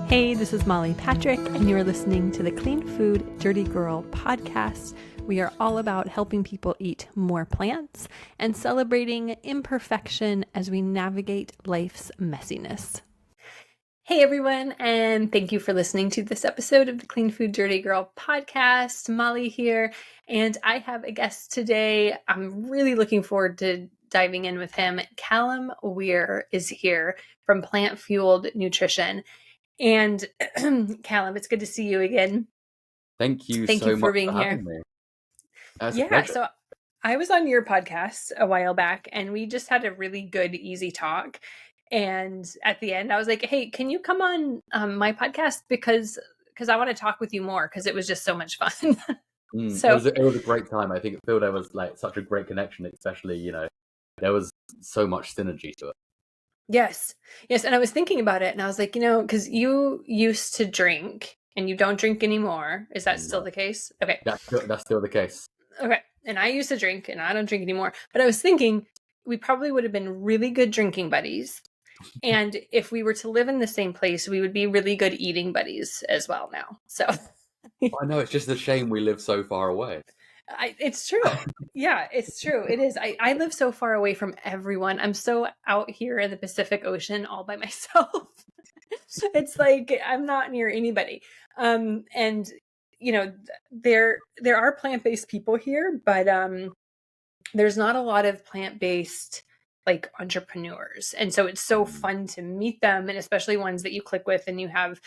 Hey, this is Molly Patrick, and you're listening to the Clean Food Dirty Girl podcast. We are all about helping people eat more plants and celebrating imperfection as we navigate life's messiness. Hey everyone, and thank you for listening to this episode of the Clean Food Dirty Girl podcast. Molly here, and I have a guest today. I'm really looking forward to diving in with him. Callum Weir is here from Plant Fueled Nutrition. And Callum, it's good to see you again. Thank you Thank so you for much being for here. having me. That's a Yeah, pleasure. so I was on your podcast a while back, and we just had a really good, easy talk. And at the end, I was like, "Hey, can you come on my podcast because I want to talk with you more because it was just so much fun." It was a great time. I think it felt there was like such a great connection, especially there was so much synergy to it. Yes. And I was thinking about it, and I was like, because you used to drink and you don't drink anymore. Is that still the case? Okay. That's still the case. Okay. And I used to drink and I don't drink anymore. But I was thinking we probably would have been really good drinking buddies. And if we were to live in the same place, we would be really good eating buddies as well now. So I know, it's just a shame we live so far away. It's true. Yeah, it's true. It is. I live so far away from everyone. I'm so out here in the Pacific Ocean all by myself. It's like I'm not near anybody. And there are plant-based people here, but there's not a lot of plant-based like entrepreneurs. And so it's so fun to meet them, and especially ones that you click with and you have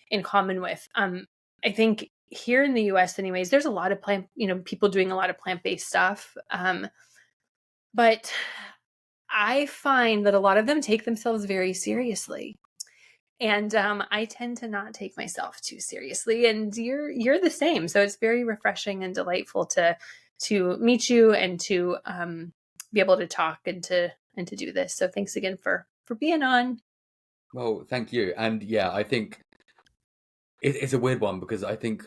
in common with. I think here in the US anyways, there's a lot of people doing a lot of plant-based stuff. But I find that a lot of them take themselves very seriously. And I tend to not take myself too seriously, and you're the same. So it's very refreshing and delightful to meet you and to be able to talk and to do this. So thanks again for being on. Well, thank you. And yeah, I think it's a weird one because I think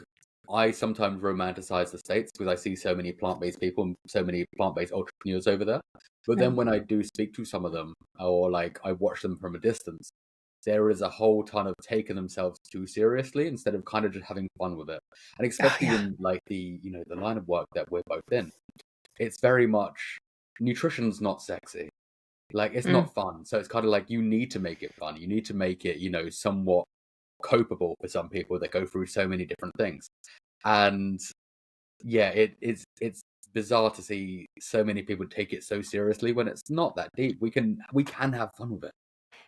I sometimes romanticize the States because I see so many plant-based people and so many plant-based entrepreneurs over there. But then when I do speak to some of them, or like I watch them from a distance, there is a whole ton of taking themselves too seriously instead of kind of just having fun with it. And especially in like the line of work that we're both in, it's very much nutrition's not sexy. Like it's not fun. So it's kind of like you need to make it fun. You need to make it, somewhat copable for some people that go through so many different things. And yeah, it's bizarre to see so many people take it so seriously when it's not that deep. We can have fun with it.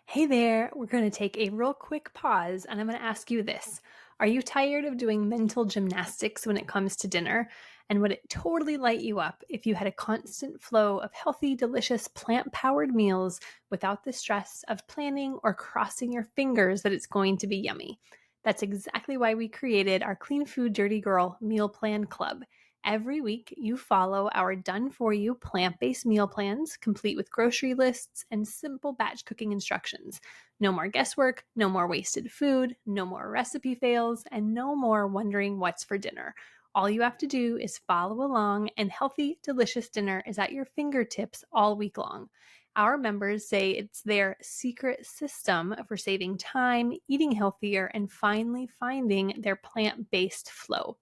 Hey there, we're going to take a real quick pause, and I'm going to ask you this. Are you tired of doing mental gymnastics when it comes to dinner? And would it totally light you up if you had a constant flow of healthy, delicious, plant-powered meals without the stress of planning or crossing your fingers that it's going to be yummy? That's exactly why we created our Clean Food Dirty Girl Meal Plan Club. Every week, you follow our done-for-you plant-based meal plans, complete with grocery lists and simple batch cooking instructions. No more guesswork, no more wasted food, no more recipe fails, and no more wondering what's for dinner. All you have to do is follow along, and healthy, delicious dinner is at your fingertips all week long. Our members say it's their secret system for saving time, eating healthier, and finally finding their plant-based flow.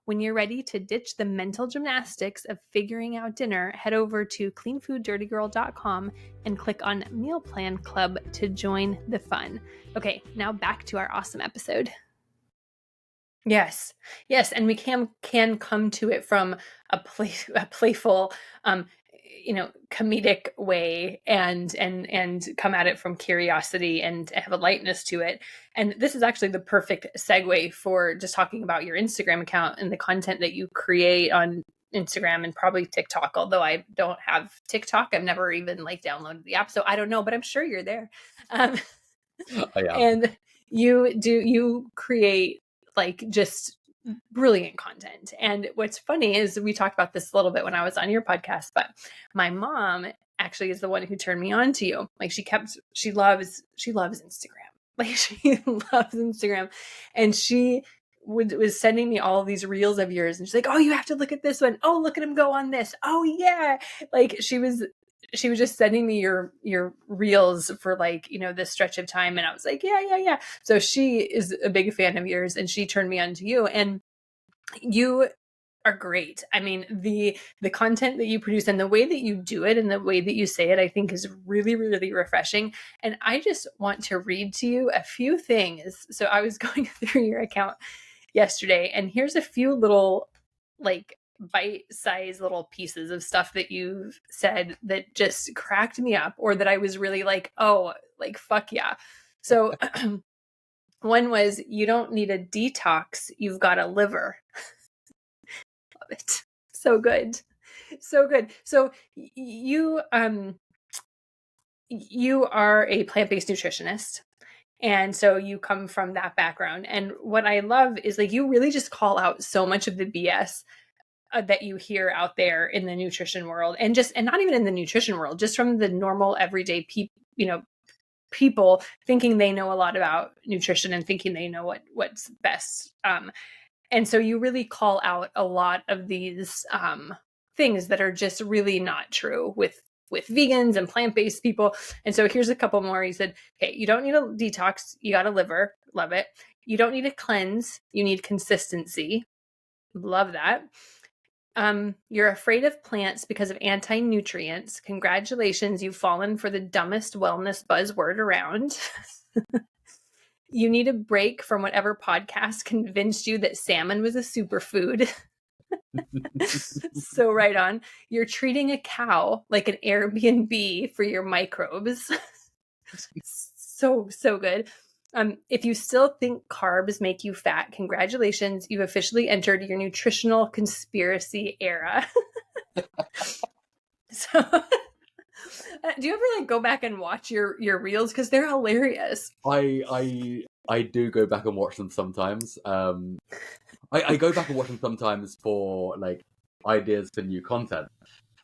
When you're ready to ditch the mental gymnastics of figuring out dinner, head over to cleanfooddirtygirl.com and click on Meal Plan Club to join the fun. Okay, now back to our awesome episode. Yes, and we can come to it from a playful, comedic way, and come at it from curiosity and have a lightness to it. And this is actually the perfect segue for just talking about your Instagram account and the content that you create on Instagram and probably TikTok. Although I don't have TikTok, I've never even downloaded the app, so I don't know, but I'm sure you're there. Oh, yeah. And you create just brilliant content. And what's funny is we talked about this a little bit when I was on your podcast, but my mom actually is the one who turned me on to you. She loves Instagram. She loves Instagram. And she was sending me all these reels of yours, and she's like, "Oh, you have to look at this one. Oh, look at him go on this. Oh yeah." she was just sending me your reels for like, this stretch of time. And I was like, yeah. So she is a big fan of yours and she turned me on to you. And you are great. I mean, the content that you produce and the way that you do it and the way that you say it, I think is really, really refreshing. And I just want to read to you a few things. So I was going through your account yesterday, and here's a few little like bite-sized little pieces of stuff that you've said that just cracked me up, or that I was really like, oh, like fuck yeah. So one was, you don't need a detox, you've got a liver. Love it. So good. So good. So you are a plant-based nutritionist. And so you come from that background. And what I love is like, you really just call out so much of the BS that you hear out there in the nutrition world, and not even in the nutrition world, just from the normal everyday people thinking they know a lot about nutrition and thinking they know what's best. And so you really call out a lot of these things that are just really not true with vegans and plant-based people. And so here's a couple more. He said, okay, you don't need a detox, you got a liver. Love it. You don't need a cleanse, you need consistency. Love that. You're afraid of plants because of anti-nutrients. Congratulations, you've fallen for the dumbest wellness buzzword around. You need a break from whatever podcast convinced you that salmon was a superfood. So right on. You're treating a cow like an Airbnb for your microbes. So good. If you still think carbs make you fat, congratulations. You've officially entered your nutritional conspiracy era. So do you ever like go back and watch your reels? Because they're hilarious. I do go back and watch them sometimes. I go back and watch them sometimes for like ideas for new content.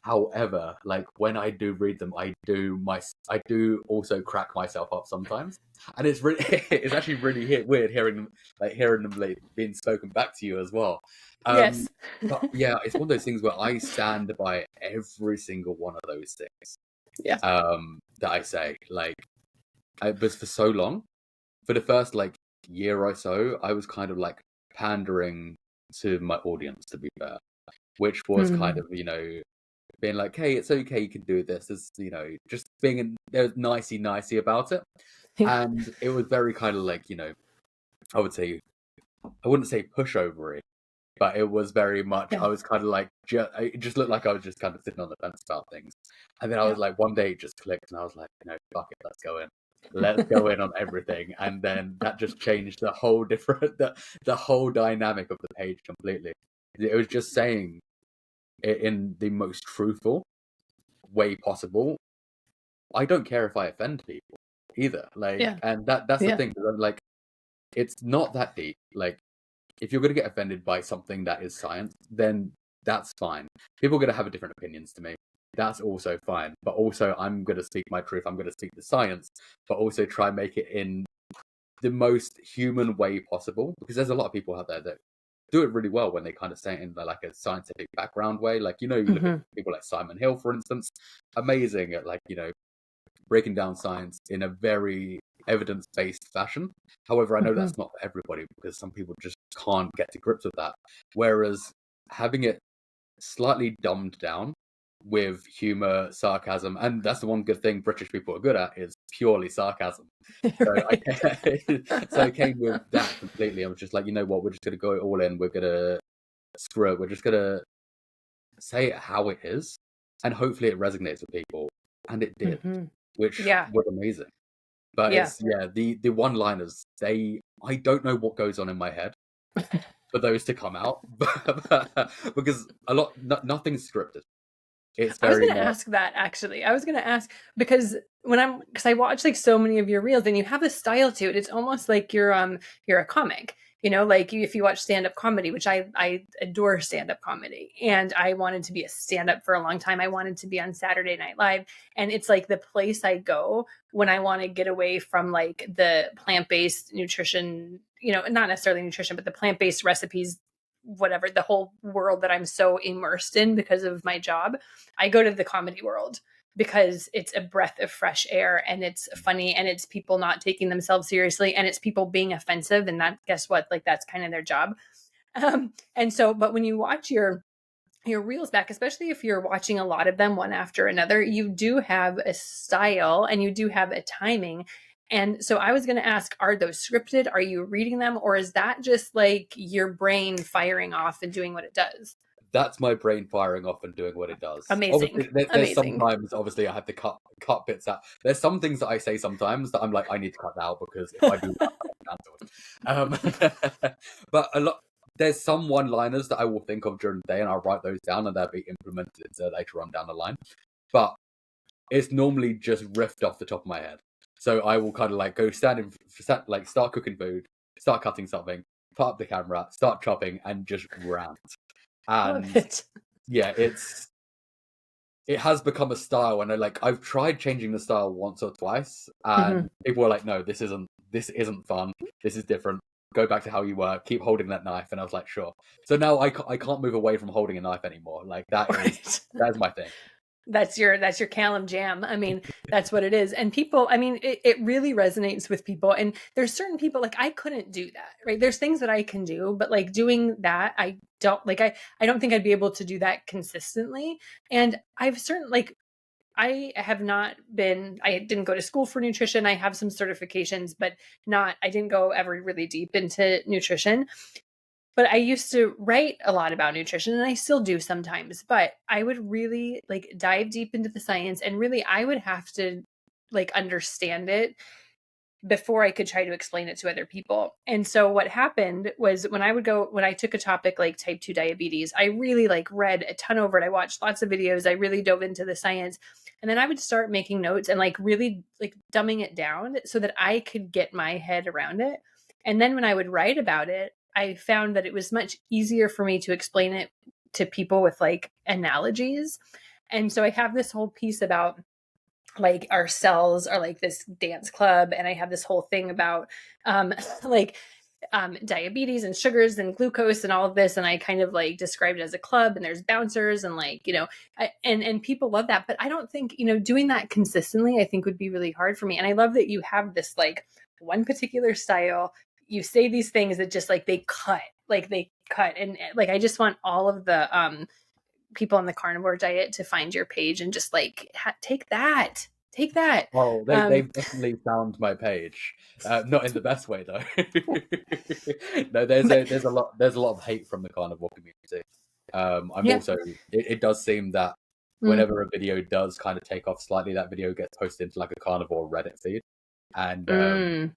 However, like when I do read them, I do also crack myself up sometimes, and it's really it's actually really weird hearing them like being spoken back to you as well. Yes. But yeah, it's one of those things where I stand by every single one of those things. Yeah. That I say, like, I was for so long, for the first like year or so, I was kind of like pandering to my audience, to be fair, which was kind of being like, hey, it's okay, you can do this, as just being there was nicey about it. And it was very kind of like I wouldn't say pushovery, but it was very much I was kind of like it just looked like I was just kind of sitting on the fence about things. And then I was like, one day it just clicked and I was like, fuck it, let's go in on everything. And then that just changed the whole the whole dynamic of the page completely. It was just saying it in the most truthful way possible. I don't care if I offend people either. And that's the thing. Like, it's not that deep. Like, if you're going to get offended by something that is science, then that's fine. People are going to have different opinions to me. That's also fine. But also, I'm going to speak my truth. I'm going to speak the science, but also try and make it in the most human way possible. Because there's a lot of people out there that do it really well when they kind of say it in like a scientific background way. Like, you look at people like Simon Hill, for instance, amazing at like, breaking down science in a very evidence-based fashion. However, I know that's not for everybody because some people just can't get to grips with that. Whereas having it slightly dumbed down with humor, sarcasm, and that's the one good thing British people are good at is purely sarcasm. Right. So I came with that completely. I was just like, you know what, we're just going to go all in. We're going to screw it. We're just going to say it how it is. And hopefully it resonates with people. And it did, which was amazing. But it's the one-liners. I don't know what goes on in my head for those to come out, because nothing's scripted. It's I was very going to ask that actually. I was going to ask because because I watch like so many of your reels and you have a style to it. It's almost like you're a comic. Like if you watch stand-up comedy, which I adore stand-up comedy, and I wanted to be a stand-up for a long time. I wanted to be on Saturday Night Live, and it's like the place I go when I want to get away from like the plant-based nutrition, not necessarily nutrition, but the plant-based recipes, whatever, the whole world that I'm so immersed in because of my job. I go to the comedy world because it's a breath of fresh air and it's funny and it's people not taking themselves seriously and it's people being offensive. And that, guess what? Like, that's kind of their job. And so, but when you watch your reels back, especially if you're watching a lot of them one after another, you do have a style and you do have a timing. And so I was going to ask, are those scripted? Are you reading them? Or is that just like your brain firing off and doing what it does? That's my brain firing off and doing what it does. Amazing. Obviously, there's Amazing. sometimes, obviously, I have to cut bits out. There's some things that I say sometimes that I'm like, I need to cut that out because if I do that, I'm cancelled. But there's some one-liners that I will think of during the day, and I'll write those down, and they'll be implemented later on down the line. But it's normally just riffed off the top of my head. So I will kind of like go start cooking food, start cutting something, put up the camera, start chopping, and just rant. Love And it. yeah, it has become a style, and I've tried changing the style once or twice, and people were like, "No, this isn't fun. This is different. Go back to how you were. Keep holding that knife." And I was like, "Sure." So now I can't move away from holding a knife anymore. Like that's my thing. That's your Callum jam. I mean, that's what it is. And people, I mean, it really resonates with people. And there's certain people, like, I couldn't do that, right? There's things that I can do, but like doing that, I don't like, I don't think I'd be able to do that consistently. And I've certain, like, I didn't go to school for nutrition. I have some certifications, but I didn't go ever really deep into nutrition. But I used to write a lot about nutrition and I still do sometimes, but I would really like dive deep into the science and really I would have to like understand it before I could try to explain it to other people. And so what happened was when I took a topic like type 2 diabetes, I really like read a ton over it. I watched lots of videos. I really dove into the science. And then I would start making notes and like really like dumbing it down so that I could get my head around it. And then when I would write about it, I found that it was much easier for me to explain it to people with like analogies. And so I have this whole piece about like our cells are like this dance club, and I have this whole thing about like diabetes and sugars and glucose and all of this, and I kind of like described it as a club, and there's bouncers and like, you know, and people love that, but I don't think, you know, doing that consistently I think would be really hard for me. And I love that you have this like one particular style. You say these things that just like they cut, and like I just want all of the people on the carnivore diet to find your page and just like take that. Oh, Um, they've definitely found my page. Not in the best way though. No, but there's a lot of hate from the carnivore community. I'm yeah. also it does seem that Mm. whenever a video does kind of take off slightly, that video gets posted into like a carnivore Reddit feed, and Mm.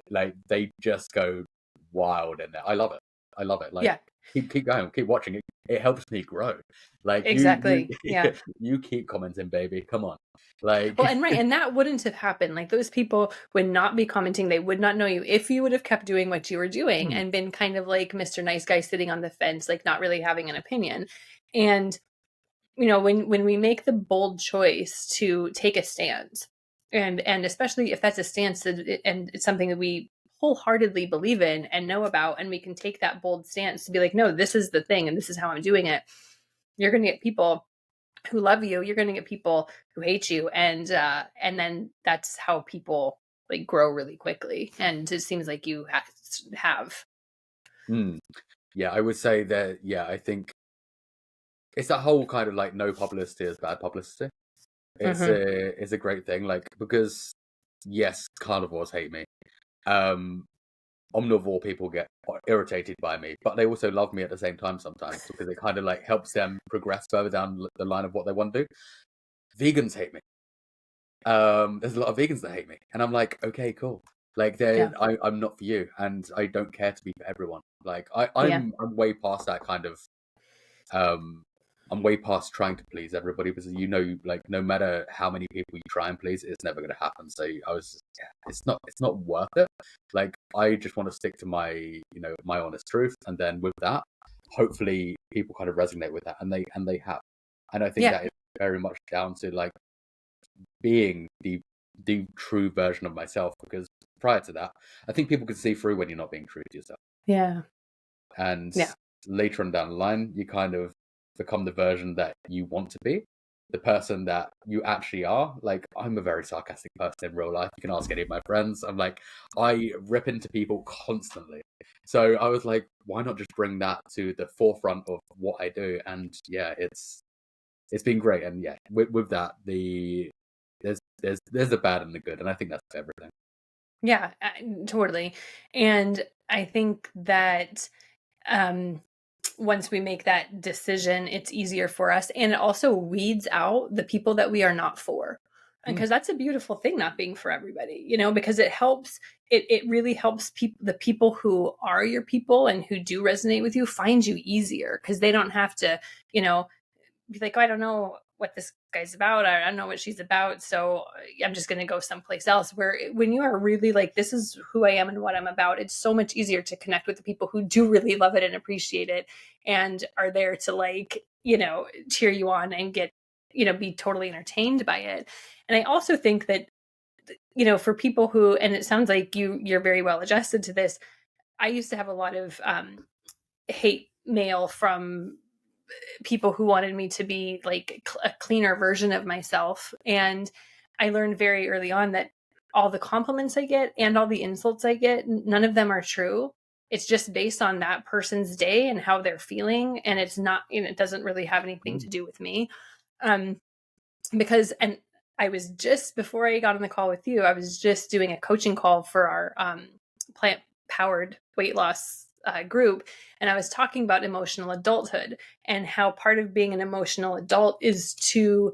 like they just go wild in there. I love it. I love it. Like Yeah, keep going, keep watching it. It helps me grow. Like exactly. Yeah. you keep commenting, baby. Come on. Well, Like and right, and that wouldn't have happened. Like those people would not be commenting. They would not know you if you would have kept doing what you were doing and been kind of like Mr. Nice Guy sitting on the fence, like not really having an opinion. And you know, when we make the bold choice to take a stance, and especially if that's a stance and it's something that we wholeheartedly believe in and know about, and we can take that bold stance to be like, no, this is the thing and this is how I'm doing it, you're going to get people who love you, you're going to get people who hate you, and then that's how people like grow really quickly. And it seems like you have. mm, yeah, I would say that. Yeah, I think it's that whole kind of like no publicity is bad publicity. Mm-hmm. It's a great thing, like because yes, carnivores hate me. Um, Omnivore people get irritated by me, but they also love me at the same time sometimes because it kind of like helps them progress further down the line of what they want to do. Vegans hate me. There's a lot of vegans that hate me, and I'm like, okay, cool. Like, Yeah. I'm not for you, and I don't care to be for everyone. Like, Yeah. I'm way past that kind of um, I'm way past trying to please everybody because like no matter how many people you try and please, it's never going to happen. So I was, yeah, it's not worth it. Like I just want to stick to my, my honest truth, and then with that, hopefully people kind of resonate with that, and they have, and I think Yeah. that is very much down to like being the true version of myself because prior to that, I think people can see through when you're not being true to yourself. Yeah. And Yeah. later on down the line, you kind of become the version that you want to be. the person that you actually are. Like, I'm a very sarcastic person in real life. You can ask any of my friends. I'm like, I rip into people constantly. So I was like, why not just bring that to the forefront of what I do? And yeah, it's been great. And yeah, with that, there's the bad and the good, and I think that's everything. Yeah, totally. And I think that um, once we make that decision, it's easier for us. And it also weeds out the people that we are not for. Mm, Because that's a beautiful thing, not being for everybody, because it helps, it really helps the people who are your people and who do resonate with you find you easier because they don't have to, you know, be like, oh, I don't know what this guy's about. I don't know what she's about. So I'm just going to go someplace else. Where when you are really like, this is who I am and what I'm about, it's so much easier to connect with the people who do really love it and appreciate it and are there to like, cheer you on and get, be totally entertained by it. And I also think that, for people who, and it sounds like you're very well adjusted to this. I used to have a lot of hate mail from people who wanted me to be like a cleaner version of myself. And I learned very early on that all the compliments I get and all the insults I get, none of them are true. It's just based on that person's day and how they're feeling. And it's not, it doesn't really have anything mm, to do with me. Um, because, and I was just, before I got on the call with you, I was just doing a coaching call for our plant powered weight loss group. And I was talking about emotional adulthood and how part of being an emotional adult is to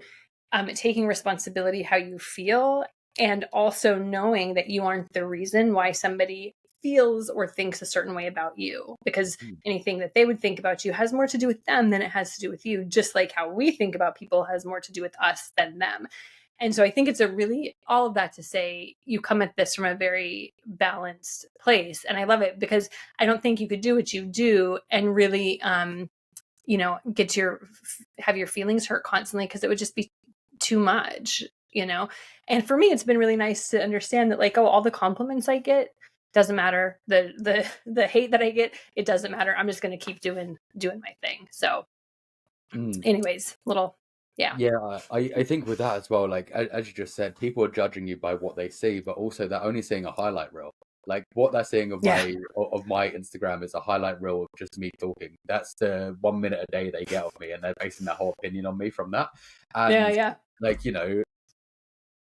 taking responsibility how you feel and also knowing that you aren't the reason why somebody feels or thinks a certain way about you, because mm, anything that they would think about you has more to do with them than it has to do with you, just like how we think about people has more to do with us than them. And so I think it's a really, all of that to say, you come at this from a very balanced place. And I love it because I don't think you could do what you do and really get have your feelings hurt constantly, because it would just be too much. And for me, it's been really nice to understand that, like, oh, all the compliments I get doesn't matter. The hate that I get, it doesn't matter. I'm just going to keep doing my thing. So mm. anyways, little, yeah. Yeah, I think with that as well, like as you just said, people are judging you by what they see, but also they're only seeing a highlight reel. Like what they're seeing of Yeah. my Instagram is a highlight reel of just me talking. That's the 1 minute a day they get of me, and they're basing their whole opinion on me from that. Yeah. And Yeah. like,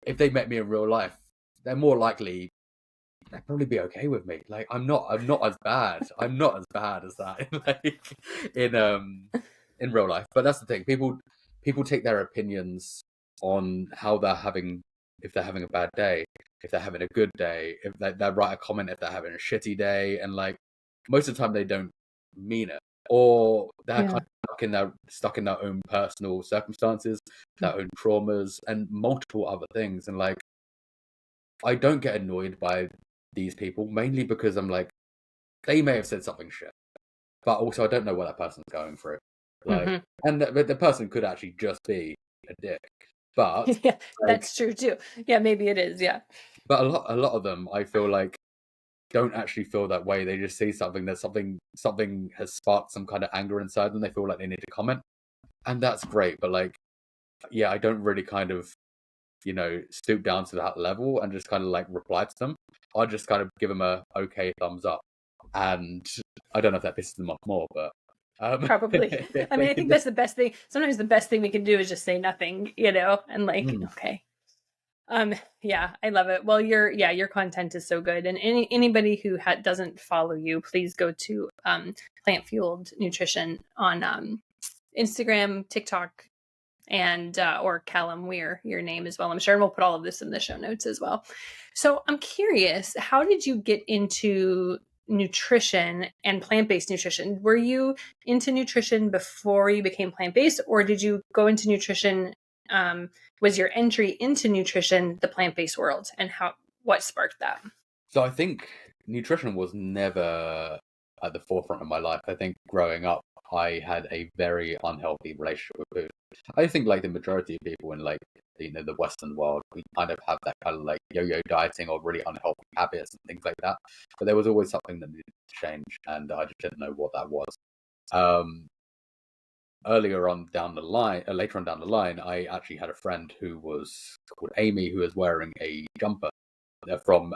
if they met me in real life, they're more likely they'd probably be okay with me. Like I'm not as bad. I'm not as bad as that like in real life. But that's the thing. People take their opinions on how they're having, if they're having a bad day, if they're having a good day, if they write a comment if they're having a shitty day, and like most of the time they don't mean it, or they're kind Yeah. of stuck in their own personal circumstances, their own traumas, and multiple other things. And like I don't get annoyed by these people mainly because I'm like, they may have said something shit, but also I don't know what that person's going through. Like, Hmm. and the person could actually just be a dick, but Yeah, like, that's true too. Yeah, maybe it is. Yeah. but a lot of them, I feel like don't actually feel that way. They just see something that something has sparked some kind of anger inside them. They feel like they need to comment, and that's great. But like, yeah, I don't really kind of stoop down to that level and just kind of like reply to them. I just kind of give them a okay thumbs up, and I don't know if that pisses them off more, but Probably. I mean, I think that's the best thing. Sometimes the best thing we can do is just say nothing, and like, mm, okay. Yeah, I love it. Well, your content is so good. And anybody who doesn't follow you, please go to Plant Fueled Nutrition on Instagram, TikTok, and or Callum Weir, your name as well. I'm sure, and we'll put all of this in the show notes as well. So I'm curious, how did you get into nutrition and plant-based nutrition? Were you into nutrition before you became plant-based, or did you go into nutrition? Was your entry into nutrition the plant-based world, and what sparked that? so I think nutrition was never at the forefront of my life. I think growing up, I had a very unhealthy relationship with food. I think like the majority of people in like the Western world, we kind of have that kind of like yo-yo dieting or really unhealthy habits and things like that. But there was always something that needed to change, and I just didn't know what that was. Um, later on down the line, I actually had a friend who was called Amy, who was wearing a jumper from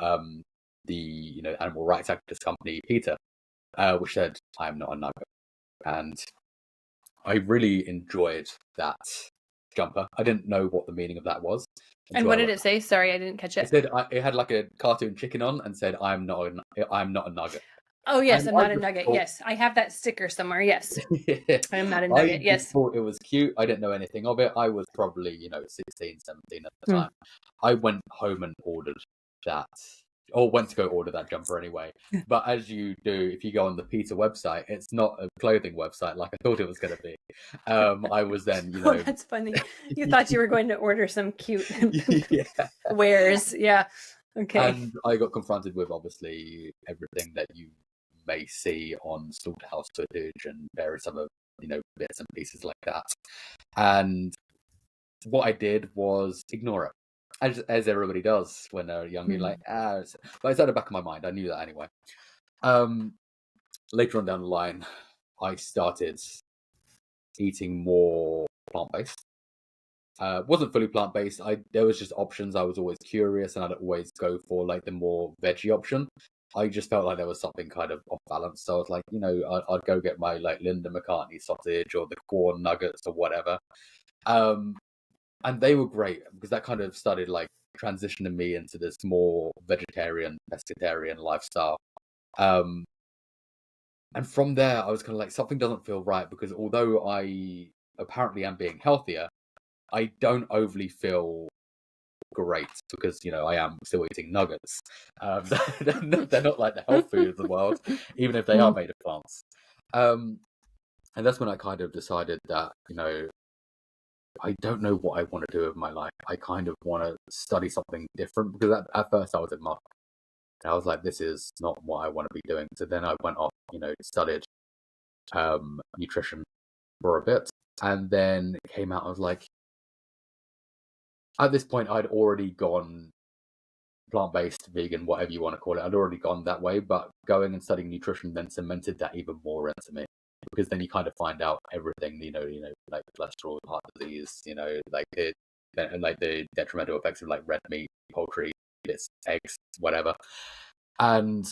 the animal rights activist company PETA, which said, "I am not a nugget," and I really enjoyed that jumper. I didn't know what the meaning of that was And until what I did went. it say? Sorry, I didn't catch It it. said it had like a cartoon chicken on and said, I'm not a nugget." Oh, yes, And I'm I not a just nugget. thought, Yes, I have that sticker somewhere. Yes, yeah, I am not a I nugget. just Yes. thought it was cute. I didn't know anything of it. I was probably 16, 17 at the Hmm. time. I went home and ordered that, or went to go order that jumper anyway. But as you do, if you go on the PETA website, it's not a clothing website like I thought it was going to be. I was then, Oh, that's funny. You thought you were going to order some cute yeah. wares. Yeah. Okay. And I got confronted with obviously everything that you may see on slaughterhouse footage and various other, bits and pieces like that. And what I did was ignore it, as everybody does when they're young. You're like, Hmm. but it's at the back of my mind. I knew that anyway. Um, Later on down the line, I started eating more plant based. Wasn't fully plant based. There was just options. I was always curious, and I'd always go for like the more veggie option. I just felt like there was something kind of off balance. So I was like, I'd go get my like Linda McCartney sausage or the corn nuggets or whatever. Um, and they were great because that kind of started like transitioning me into this more vegetarian, pescatarian lifestyle. Um, and from there, I was kind of like, something doesn't feel right because although I apparently am being healthier, I don't overly feel great because I am still eating nuggets. They're not like the health food of the world, even if they are made of plants. Um, and that's when I kind of decided that I don't know what I want to do with my life. I kind of want to study something different because at first I was in marketing. And I was like, this is not what I want to be doing. So then I went off, studied nutrition for a bit, and then came out. I was like, at this point, I'd already gone plant-based, vegan, whatever you want to call it. I'd already gone that way, but going and studying nutrition then cemented that even more into me because then you kind of find out everything, like cholesterol, heart disease, like the detrimental effects of like red meat, poultry, bits, eggs, whatever. And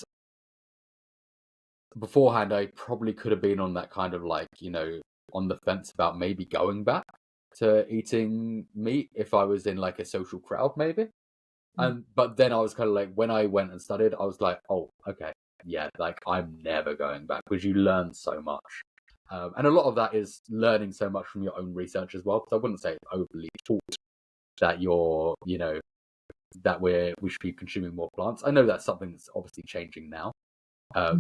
beforehand, I probably could have been on that kind of like, on the fence about maybe going back to eating meat if I was in like a social crowd, maybe. But then I was kind of like, when I went and studied, I was like, oh, okay, yeah, like I'm never going back because you learn so much. And a lot of that is learning so much from your own research as well. Because I wouldn't say it's overly taught that that we should be consuming more plants. I know that's something that's obviously changing now,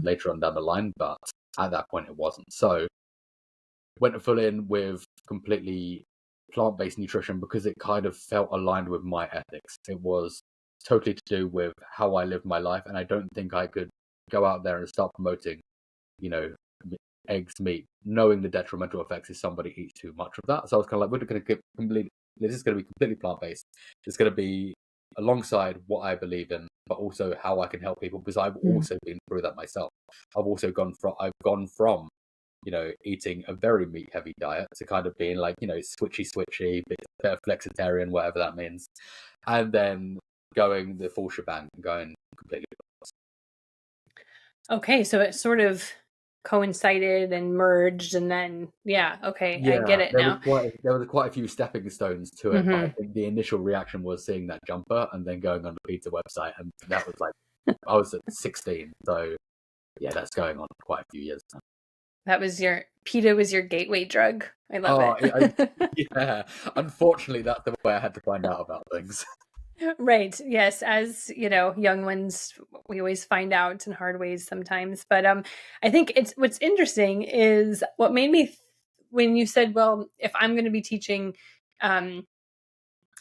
later on down the line, but at that point it wasn't. So went full in with completely plant-based nutrition because it kind of felt aligned with my ethics. It was totally to do with how I live my life, and I don't think I could go out there and start promoting, you know, eggs, meat, knowing the detrimental effects if somebody eats too much of that. So I was kind of like, we're going to get completely. This is going to be completely plant-based. It's going to be alongside what I believe in, but also how I can help people because I've also been through that myself. I've gone from eating a very meat heavy diet to kind of being like, switchy, bit of flexitarian, whatever that means. And then going the full shebang and going completely. Okay, so it sort of coincided and merged, and then yeah, okay, I get Yeah, it now. there was quite a few stepping stones to it, but I Hmm. think the initial reaction was seeing that jumper and then going on the pizza website, and that was like I was at 16, so yeah, that's going on quite a few years now. That was your PETA was your gateway drug. I love Oh, it. yeah. Unfortunately, that's the way I had to find out about things. Right. Yes. As you know, young ones, we always find out in hard ways sometimes. But I think it's what's interesting is what made me when you said, "Well, if I'm going to be teaching, um,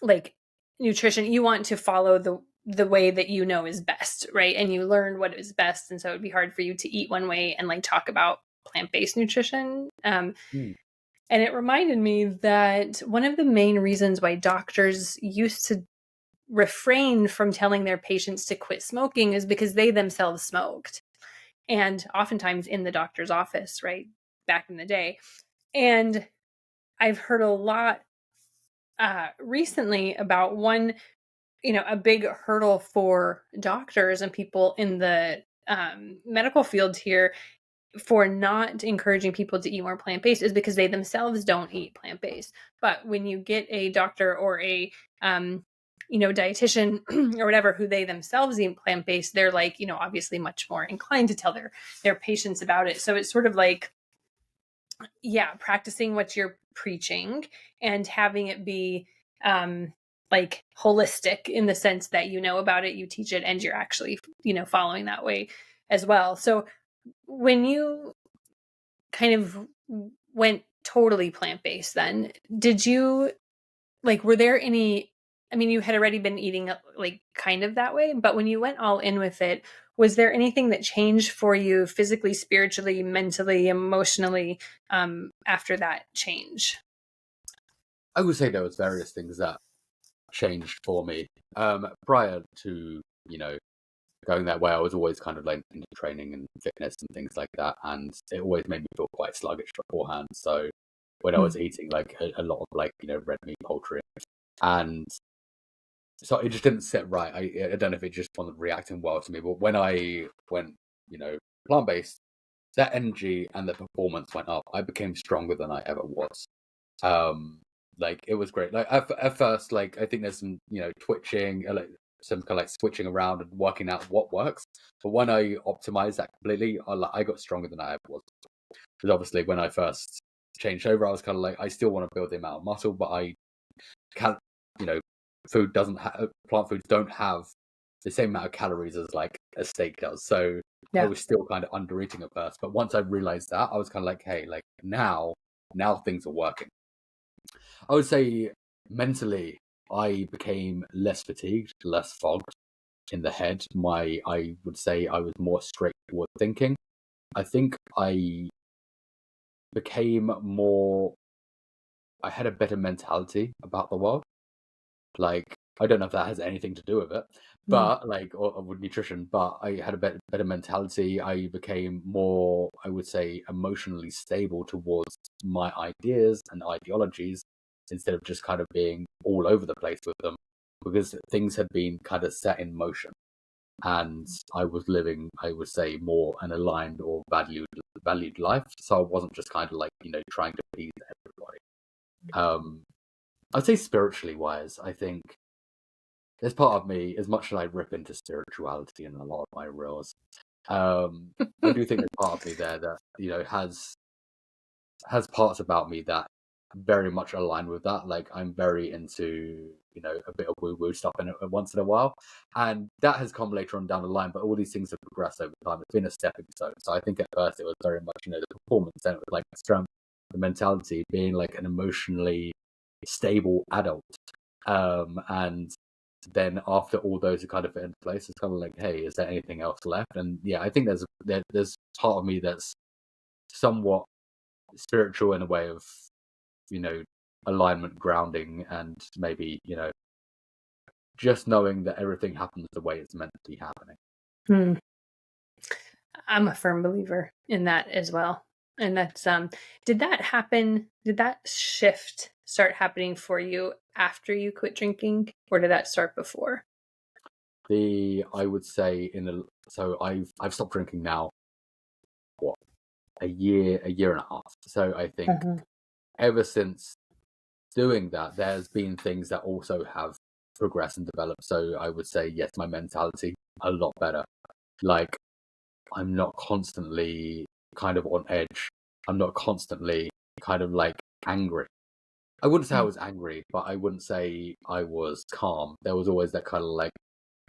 like nutrition, you want to follow the way that you know is best, right? And you learn what is best, and so it'd be hard for you to eat one way and like talk about plant-based nutrition." Mm, And it reminded me that one of the main reasons why doctors used to refrain from telling their patients to quit smoking is because they themselves smoked. And oftentimes in the doctor's office, right? Back in the day. And I've heard a lot recently about one, a big hurdle for doctors and people in the medical field here for not encouraging people to eat more plant-based is because they themselves don't eat plant-based. But when you get a doctor or a dietitian or whatever who they themselves eat plant-based, they're like, obviously much more inclined to tell their patients about it. So it's sort of like, yeah, practicing what you're preaching and having it be like holistic in the sense that you know about it, you teach it, and you're actually, following that way as well. So when you kind of went totally plant-based, then did you were there any, I mean, you had already been eating like kind of that way, but when you went all in with it, was there anything that changed for you physically, spiritually, mentally, emotionally after that change? I would say there was various things that changed for me. Prior to, going that way, I was always kind of like into training and fitness and things like that, and it always made me feel quite sluggish beforehand. So when I was eating like a lot of like, red meat, poultry, and so it just didn't sit right. I don't know if it just wasn't reacting well to me, but when I went, plant based, that energy and the performance went up. I became stronger than I ever was. Um, like it was great. Like at first, like I think there's some, twitching, like some kind of like switching around and working out what works. But when I optimized that completely, I got stronger than I ever was. Because obviously, when I first changed over, I was kind of like, I still want to build the amount of muscle, but I can't, you know, plant foods don't have the same amount of calories as like a steak does. So I Yeah. was still kind of under eating at first. But once I realized that, I was kind of like, hey, like now things are working. I would say mentally, I became less fatigued, less fogged in the head. I would say I was more straightforward thinking. I think I became more, I had a better mentality about the world. Like, I don't know if that has anything to do with it, Mm. but like, or with nutrition, but I had a better mentality. I became more, I would say, emotionally stable towards my ideas and ideologies instead of just kind of being all over the place with them because things had been kind of set in motion. And I was living, I would say, more an aligned or valued life. So I wasn't just kind of like, trying to please everybody. I'd say spiritually wise, I think there's part of me, as much as I rip into spirituality in a lot of my reels, I do think there's part of me there that, has parts about me that very much align with that. Like I'm very into, a bit of woo woo stuff in it once in a while. And that has come later on down the line, but all these things have progressed over time. It's been a stepping stone. So I think at first it was very much, the performance, then it was like the strength, the mentality, being like an emotionally stable adult. And then after all those are kind of fit into place, it's kind of like, hey, is there anything else left? And yeah, I think there's part of me that's somewhat spiritual in a way of, alignment, grounding, and maybe, just knowing that everything happens the way it's meant to be happening. Hmm. I'm a firm believer in that as well. And that's did that shift start happening for you after you quit drinking, or did that start before? I would say so I've stopped drinking now, what, a year and a half. So I think ever since doing that, there's been things that also have progressed and developed. So I would say, yes, my mentality a lot better. Like I'm not constantly kind of on edge. I'm not constantly kind of like angry. I wouldn't say I was angry, but I wouldn't say I was calm. There was always that kind of like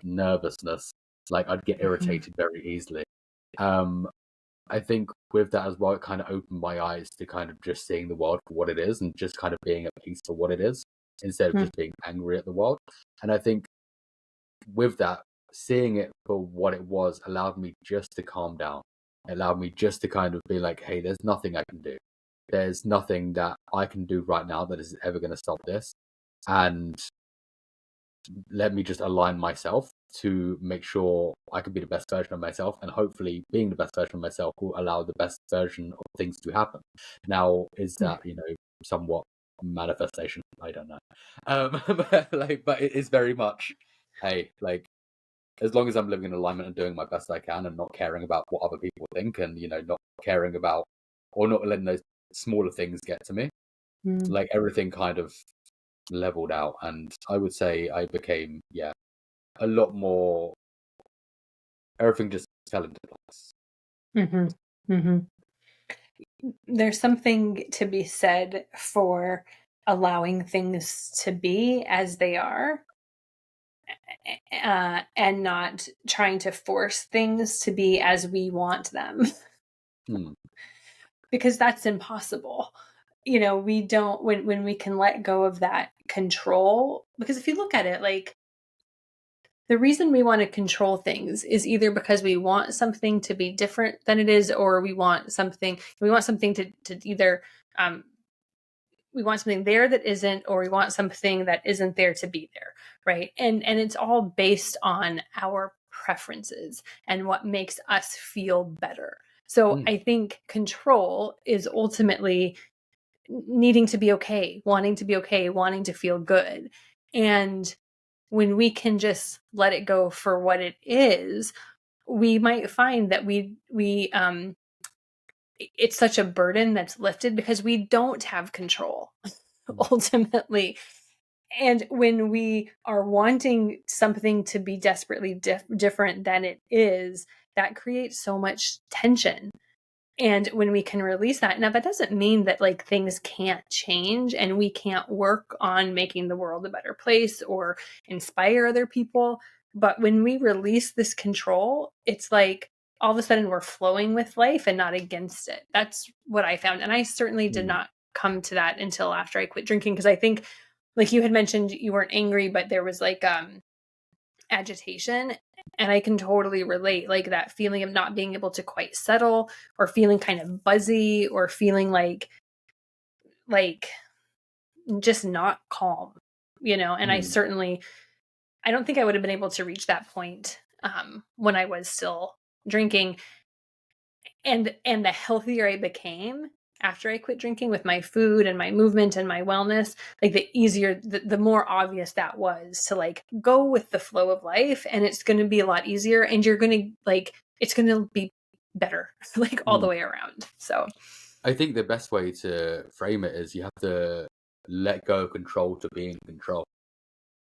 nervousness. Like I'd get irritated very easily. Um, I think with that as well, it kind of opened my eyes to kind of just seeing the world for what it is and just kind of being at peace for what it is instead of just being angry at the world. And I think with that, seeing it for what it was allowed me just to calm down. It allowed me just to kind of be like, hey, there's nothing I can do. There's nothing that I can do right now that is ever going to stop this. And let me just align myself to make sure I can be the best version of myself. And hopefully, being the best version of myself will allow the best version of things to happen. Now, is that, somewhat manifestation. I don't know. But it is very much, hey, like, as long as I'm living in alignment and doing my best I can and not caring about what other people think and, not caring about or not letting those smaller things get to me, Mm. like everything kind of leveled out. And I would say I became, a lot more, everything just fell into place. Hmm. Hmm. There's something to be said for allowing things to be as they are, and not trying to force things to be as we want them. Hmm. Because that's impossible. We don't, when we can let go of that control, because if you look at it, like, the reason we want to control things is either because we want something to be different than it is, or we want something to either, um, we want something there that isn't, or we want something that isn't there to be there, right? And it's all based on our preferences and what makes us feel better. So Hmm. I think control is ultimately needing to be okay, wanting to be okay, wanting to feel good. And when we can just let it go for what it is, we might find that it's such a burden that's lifted because we don't have control Hmm. ultimately. And when we are wanting something to be desperately different than it is, that creates so much tension. And when we can release that, now that doesn't mean that like things can't change and we can't work on making the world a better place or inspire other people. But when we release this control, it's like all of a sudden we're flowing with life and not against it. That's what I found. And I certainly did Hmm. not come to that until after I quit drinking, because I think, like you had mentioned, you weren't angry, but there was like agitation. And I can totally relate, like that feeling of not being able to quite settle, or feeling kind of buzzy, or feeling like just not calm, and Hmm. I don't think I would have been able to reach that point when I was still drinking. And the healthier I became after I quit drinking, with my food and my movement and my wellness, like the easier, the more obvious that was to like go with the flow of life, and it's going to be a lot easier, and you're going to like, it's going to be better like all the Hmm. way around. So I think the best way to frame it is you have to let go of control to be in control.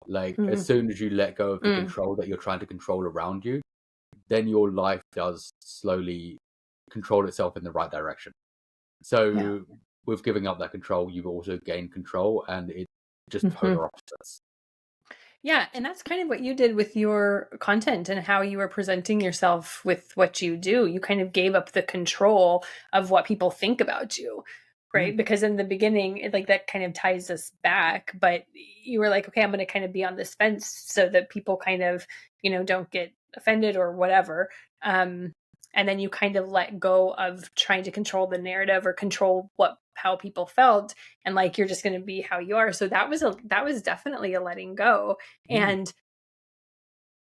Like, as mm, soon as you let go of the mm, control that you're trying to control around you, then your life does slowly control itself in the right direction. yeah. So, with giving up that control, you've also gained control, and it just Hmm. polar opposites. Yeah, and that's kind of what you did with your content and how you were presenting yourself with what you do. You kind of gave up the control of what people think about you, Hmm. right? Because in the beginning, like that kind of ties us back, but you were like, okay, I'm going to kind of be on this fence so that people kind of, don't get offended or whatever. Um, and then you kind of let go of trying to control the narrative or control how people felt, and like you're just going to be how you are. So that was definitely a letting go. Hmm. And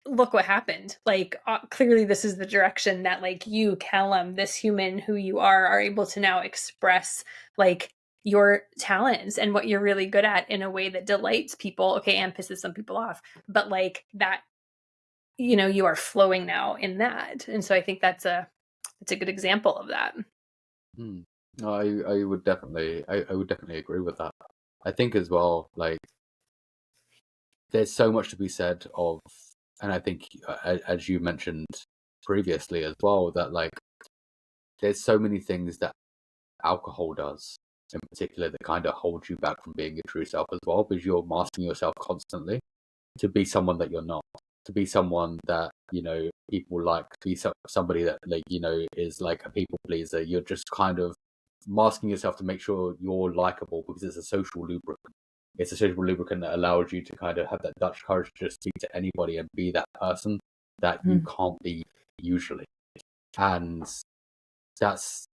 look what happened. Like, clearly this is the direction that like you, Callum, this human who you are able to now express like your talents and what you're really good at in a way that delights people, okay, and pisses some people off, but like that, you are flowing now in that. And so I think it's a good example of that. Hmm. No, I would definitely agree with that. I think as well, like, there's so much to be said of, and I think, as you mentioned previously as well, that like there's so many things that alcohol does in particular that kind of holds you back from being your true self as well, because you're masking yourself constantly to be someone that you're not, to be someone that people like, to be somebody that, like, is like a people pleaser. You're just kind of masking yourself to make sure you're likable, because it's a social lubricant. It's a social lubricant that allows you to kind of have that Dutch courage to just speak to anybody and be that person that you Mm. can't be usually. And that's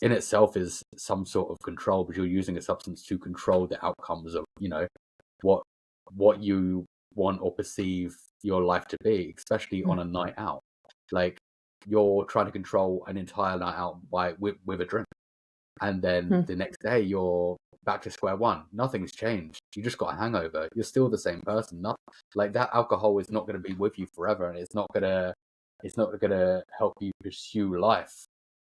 in itself is some sort of control, because you're using a substance to control the outcomes of what what you want or perceive your life to be, especially on Mm. a night out. Like, you're trying to control an entire night out with a drink. and then Mm. the next day you're back to square one. Nothing's changed. You just got a hangover. You're still the same person. Not like that. Alcohol is not going to be with you forever, and it's not gonna help you pursue life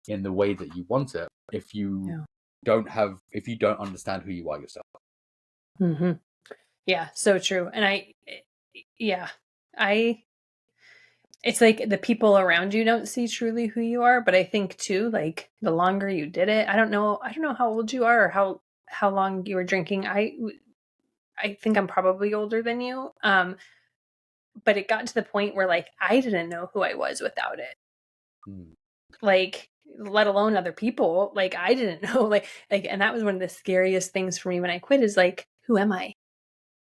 in the way that you want it if you Yeah. if you don't understand who you are yourself. Hmm. Yeah, so true. And yeah, I, it's like the people around you don't see truly who you are, but I think too, like the longer you did it, I don't know how old you are or how long you were drinking. I think I'm probably older than you. But it got to the point where like I didn't know who I was without it. Mm, Like, let alone other people. Like I didn't know, and that was one of the scariest things for me when I quit is like, who am I?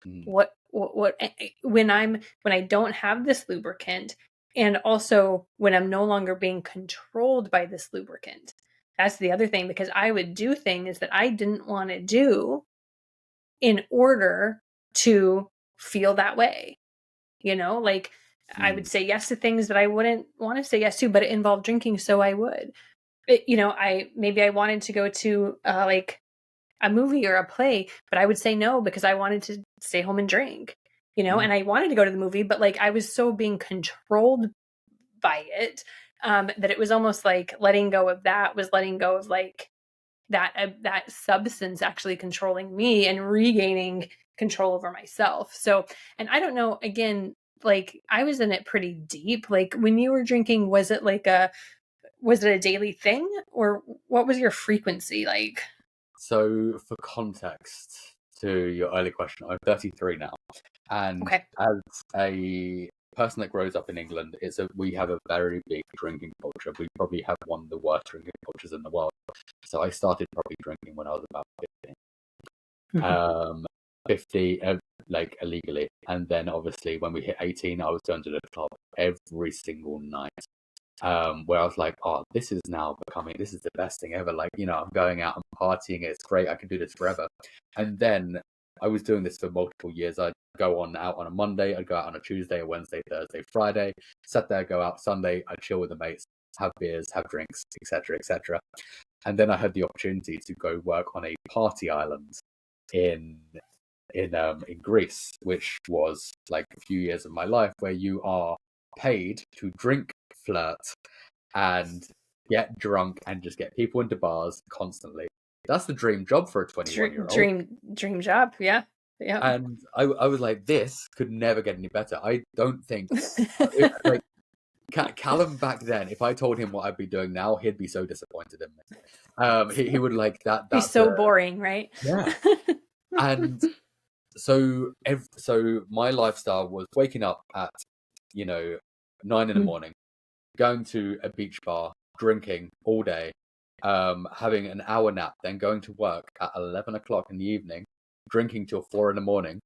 mm, What when I don't have this lubricant, and also when I'm no longer being controlled by this lubricant. That's the other thing, because I would do things that I didn't want to do in order to feel that way. Like I would mm, say yes to things that I wouldn't want to say yes to, but it involved drinking, so I would. I wanted to go to like a movie or a play, but I would say no because I wanted to stay home and drink. mm. And I wanted to go to the movie, but like I was so being controlled by it, that it was almost like letting go of that was letting go of like that substance actually controlling me and regaining control over myself. So, and I don't know, again, like I was in it pretty deep. Like when you were drinking, was it a daily thing, or what was your frequency like? So, for context to your early question, I'm 33 now, and Okay. as a person that grows up in England, we have a very big drinking culture. We probably have one of the worst drinking cultures in the world. So I started probably drinking when I was about 15. Mhm. Um, 50, like illegally, and then obviously when we hit 18, I was going to the club every single night. Where I was like, oh, this is the best thing ever. Like, I'm going out, I'm partying, it's great, I can do this forever. And then I was doing this for multiple years. I'd go out on a Monday, I'd go out on a Tuesday, a Wednesday, Thursday, Friday, sat there, go out Sunday, I'd chill with the mates, have beers, have drinks, etc., etc. And then I had the opportunity to go work on a party island in in Greece, which was like a few years of my life where you are paid to drink, flirt, and get drunk and just get people into bars constantly. That's the dream job for a 21-year-old. Dream job. Yeah. Yeah. And I was like, this could never get any better. I don't think, like, Callum back then, if I told him what I'd be doing now, he'd be so disappointed in me. He would like that. Be That's so boring, right? yeah. And so my lifestyle was waking up at, you know, 9 in the Mm. morning, going to a beach bar, drinking all day, having an hour nap, then going to work at 11 o'clock in the evening, drinking till 4 in the morning,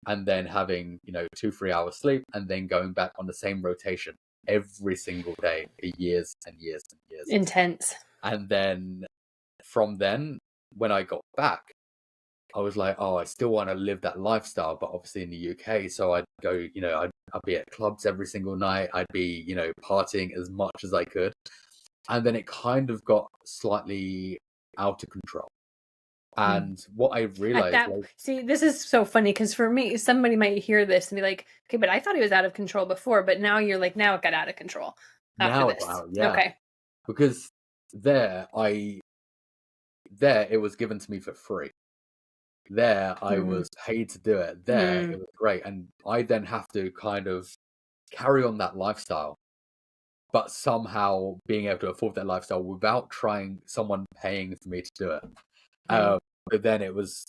and then having, 2, 3 hours sleep, and then going back on the same rotation every single day for years and years and years. Intense. And then, when I got back, I was like, oh, I still want to live that lifestyle, but obviously in the UK. So I'd go, I'd be at clubs every single night. I'd be, partying as much as I could. And then it kind of got slightly out of control. Mm. And what I At realized, that, like, see, this is so funny because for me, somebody might hear this and be like, okay, but I thought he was out of control before, but now you're like, now it got out of control after now, this. wow, yeah, Okay. because there, I, there, it was given to me for free. There, I Mm. was paid to do it. There, it Mm. was great. And I then have to kind of carry on that lifestyle, but somehow being able to afford that lifestyle without trying someone paying for me to do it. Right. But then it was,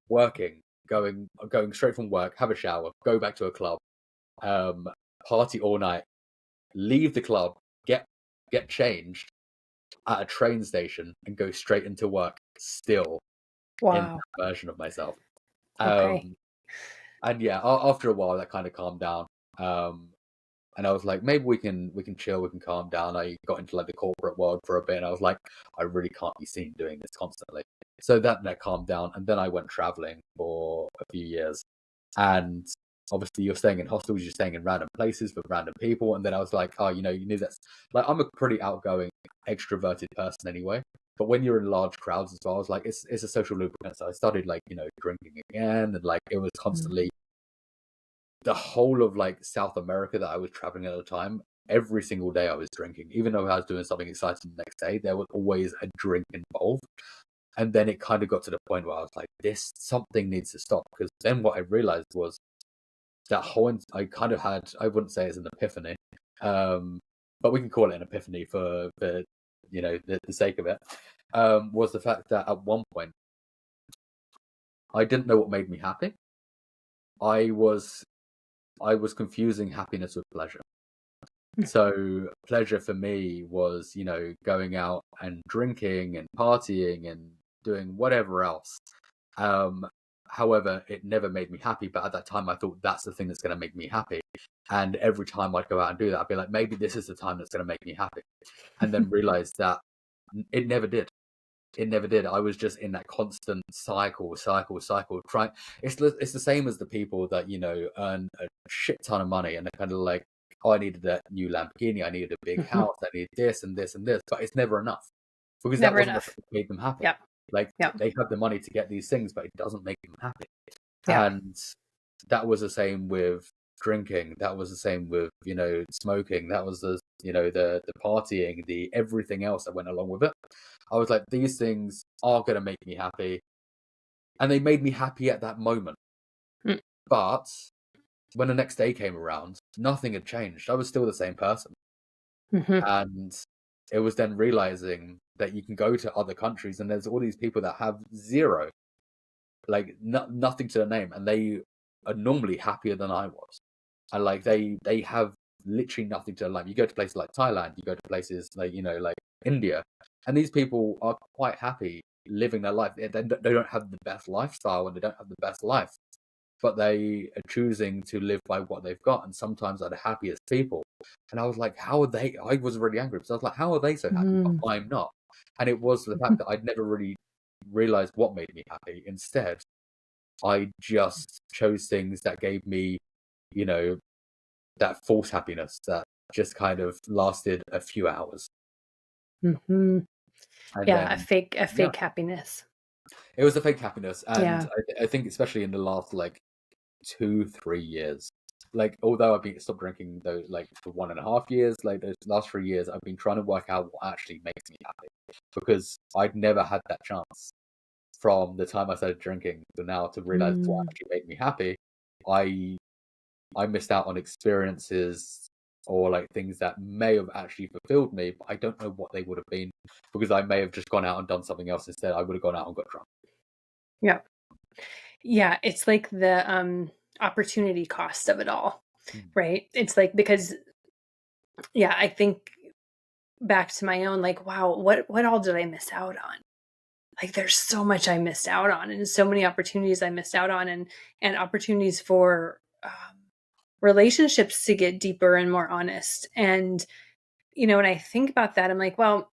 working, going straight from work, have a shower, go back to a club, um, party all night, leave the club, get changed at a train station, and go straight into work. Still in Wow. that version of myself. Okay. Um, and yeah, after a while, that kind of calmed down. Um, And I was like, maybe we can chill, we can calm down. I got into like the corporate world for a bit, and I was like, I really can't be seen doing this constantly. So that calmed down, and then I went traveling for a few years. And obviously, you're staying in hostels, you're staying in random places with random people. And then I was like, oh, you knew that's like I'm a pretty outgoing, extroverted person anyway. But when you're in large crowds as well, I was like, it's a social lubricant. So I started like, drinking again, and like it was constantly the whole of like South America that I was traveling at the time. Every single day I was drinking, even though I was doing something exciting the next day. There was always a drink involved. And then it kind of got to the point where I was like, this something needs to stop. Because then what I realized was that whole, I kind of had, I wouldn't say it's an epiphany, but we can call it an epiphany for the sake of it, was the fact that at one point, I didn't know what made me happy. I was confusing happiness with pleasure. So pleasure for me was, going out and drinking and partying and doing whatever else. However, it never made me happy. But at that time, I thought that's the thing that's going to make me happy. And every time I'd go out and do that, I'd be like, maybe this is the time that's going to make me happy. And then realize that it never did. It never did. I was just in that constant cycle. Trying. It's the same as the people that earn a shit ton of money and they're kind of like, oh, I needed that new Lamborghini, I needed a big house, I needed this and this and this, but it's never enough because that Never wasn't enough. what made them happy. Yep. Like Yep. they have the money to get these things, but it doesn't make them happy. Yeah. And that was the same with drinking. That was the same with smoking. That was the partying, the everything else that went along with it. I was like, these things are going to make me happy, and they made me happy at that moment. But when the next day came around, nothing had changed. I was still the same person. And it was then realizing that you can go to other countries and there's all these people that have zero, like nothing to their name, and they are normally happier than I was. And like they have literally nothing to their life. You go to places like Thailand, you go to places like like India, and these people are quite happy living their life. They don't have the best lifestyle and they don't have the best life, but they are choosing to live by what they've got, and sometimes are the happiest people. And I was like, how are they? I was really angry because I was like, how are they so happy, but I'm not? And it was the fact that I'd never really realized what made me happy. Instead, I just chose things that gave me, that false happiness that just kind of lasted a few hours. And Yeah, a then, fake yeah, happiness. it was a fake happiness. And Yeah. I think especially in the last like 2-3 years, like although I've been stopped drinking though like for 1.5 years, like those last 3 years I've been trying to work out what actually makes me happy, because I'd never had that chance from the time I started drinking to now to realize what actually made me happy. I missed out on experiences or like things that may have actually fulfilled me, but I don't know what they would have been, because I may have just gone out and done something else instead. I would have gone out and got drunk. Yeah. Yeah, it's like the opportunity cost of it all, right? It's like, because I think back to my own, like, wow, what all did I miss out on? Like, there's so much I missed out on, and so many opportunities I missed out on, and opportunities for relationships to get deeper and more honest. And when I think about that, I'm like, well,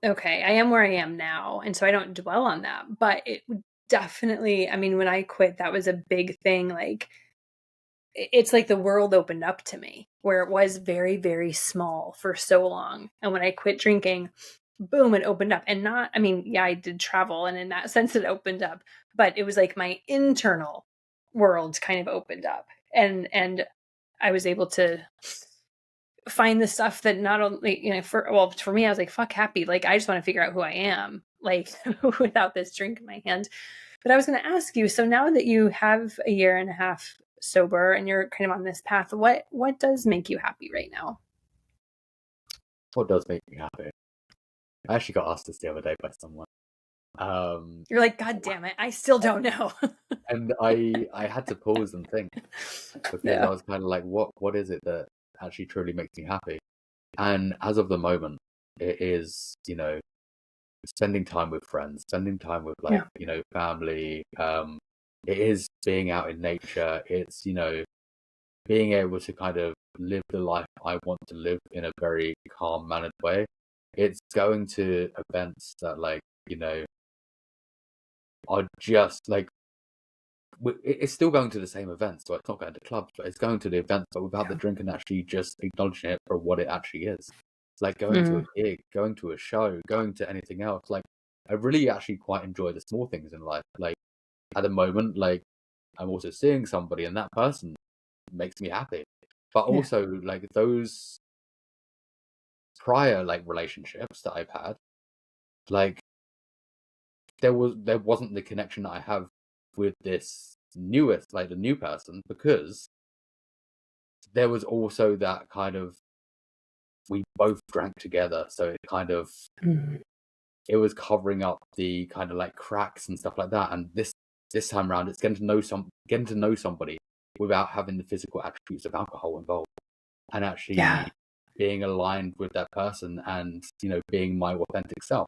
okay, I am where I am now, and so I don't dwell on that. But it would definitely, I mean, when I quit, that was a big thing. Like, it's like the world opened up to me, where it was very, very small for so long. And when I quit drinking, boom, it opened up. And not, I mean, yeah, I did travel, and in that sense it opened up, but it was like my internal world kind of opened up. And I was able to find the stuff that not only, for me, I was like, fuck happy. Like, I just want to figure out who I am, like, without this drink in my hand. But I was going to ask you, so now that you have a year and a half sober and you're kind of on this path, what does make you happy right now? What does make me happy? I actually got asked this the other day by someone. You're like, God damn it, I still don't know. And I had to pause and think, because I Yeah. was kind of like, what is it that actually truly makes me happy? And as of the moment, it is, spending time with friends, spending time with like, family. It is being out in nature. It's, being able to kind of live the life I want to live in a very calm mannered way. It's going to events that like, are just like, it's still going to the same events, so it's not going to clubs, but it's going to the events, but without the drink, and actually just acknowledging it for what it actually is. Like going to a gig, going to a show, going to anything else. Like I really actually quite enjoy the small things in life. Like at the moment, like I'm also seeing somebody and that person makes me happy. But Yeah. also like those prior like relationships that I've had, like there wasn't the connection that I have with this newest, like the new person, because there was also that kind of, we both drank together, so it kind of, Mhm. it was covering up the kind of like cracks and stuff like that. And this time around, it's getting to know somebody without having the physical attributes of alcohol involved, and Yeah. actually being aligned with that person, and being my authentic self.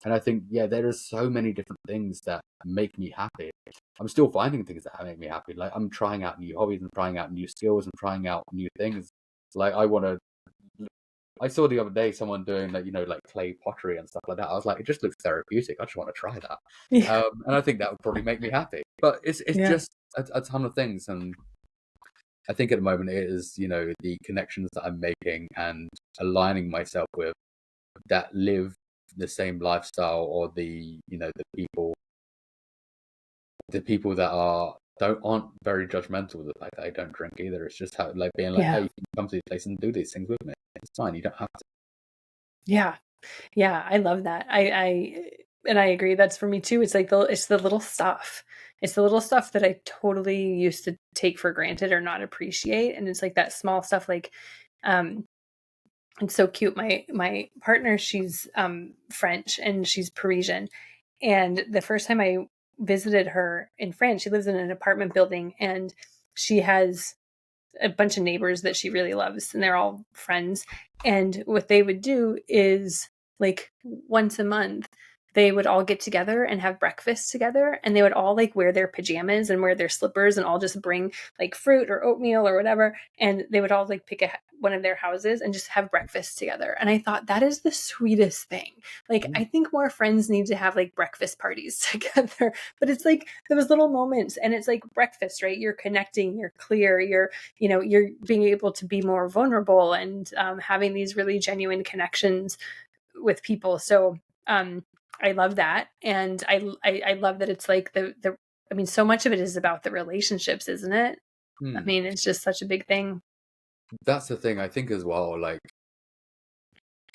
And I think, yeah, there are so many different things that make me happy. I'm still finding things that make me happy. Like I'm trying out new hobbies and trying out new skills and trying out new things. Like I saw the other day someone doing like, like clay pottery and stuff like that. I was like, it just looks therapeutic. I just want to try that. Yeah. And I think that would probably make me happy. But it's Yeah. just a ton of things. And I think at the moment it is, the connections that I'm making and aligning myself with that live the same lifestyle, or the people that aren't very judgmental of the fact that I don't drink either. It's just how, like, being like, hey, Yeah. you can come to this place and do these things with me. It's fine. You don't have to. Yeah. Yeah, I love that. And I agree. That's for me too. It's the little stuff. It's the little stuff that I totally used to take for granted or not appreciate. And it's like that small stuff. Like, um, it's so cute. My partner, she's French and she's Parisian. And the first time I visited her in France, she lives in an apartment building, and she has a bunch of neighbors that she really loves, and they're all friends. And what they would do is, like, once a month they would all get together and have breakfast together, and they would all like wear their pajamas and wear their slippers and all just bring like fruit or oatmeal or whatever, and they would all like pick one of their houses and just have breakfast together. And I thought that is the sweetest thing. Like, Mm, I think more friends need to have like breakfast parties together. But it's like those little moments, and it's like breakfast, right? You're connecting, you're clear, you're being able to be more vulnerable, and having these really genuine connections with people. So I love that. And I love that it's like the I mean, so much of it is about the relationships, isn't it? I mm. mean, it's just such a big thing. That's the thing I think as well. Like,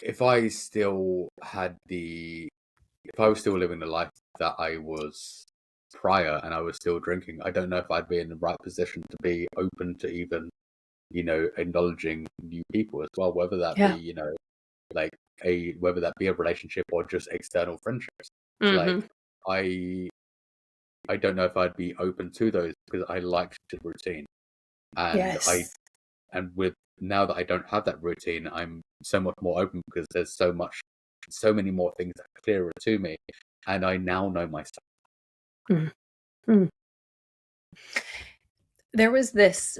if I still if I was still living the life that I was prior and I was still drinking, I don't know if I'd be in the right position to be open to even, acknowledging new people as well, whether that be, Yeah. like whether that be a relationship or just external friendships. Like Mm-hmm. I I don't know if I'd be open to those because I liked the routine. And I Yes. and with now that I don't have that routine, I'm so much more open because there's so many more things that are clearer to me, and I now know myself. Mm-hmm. There was this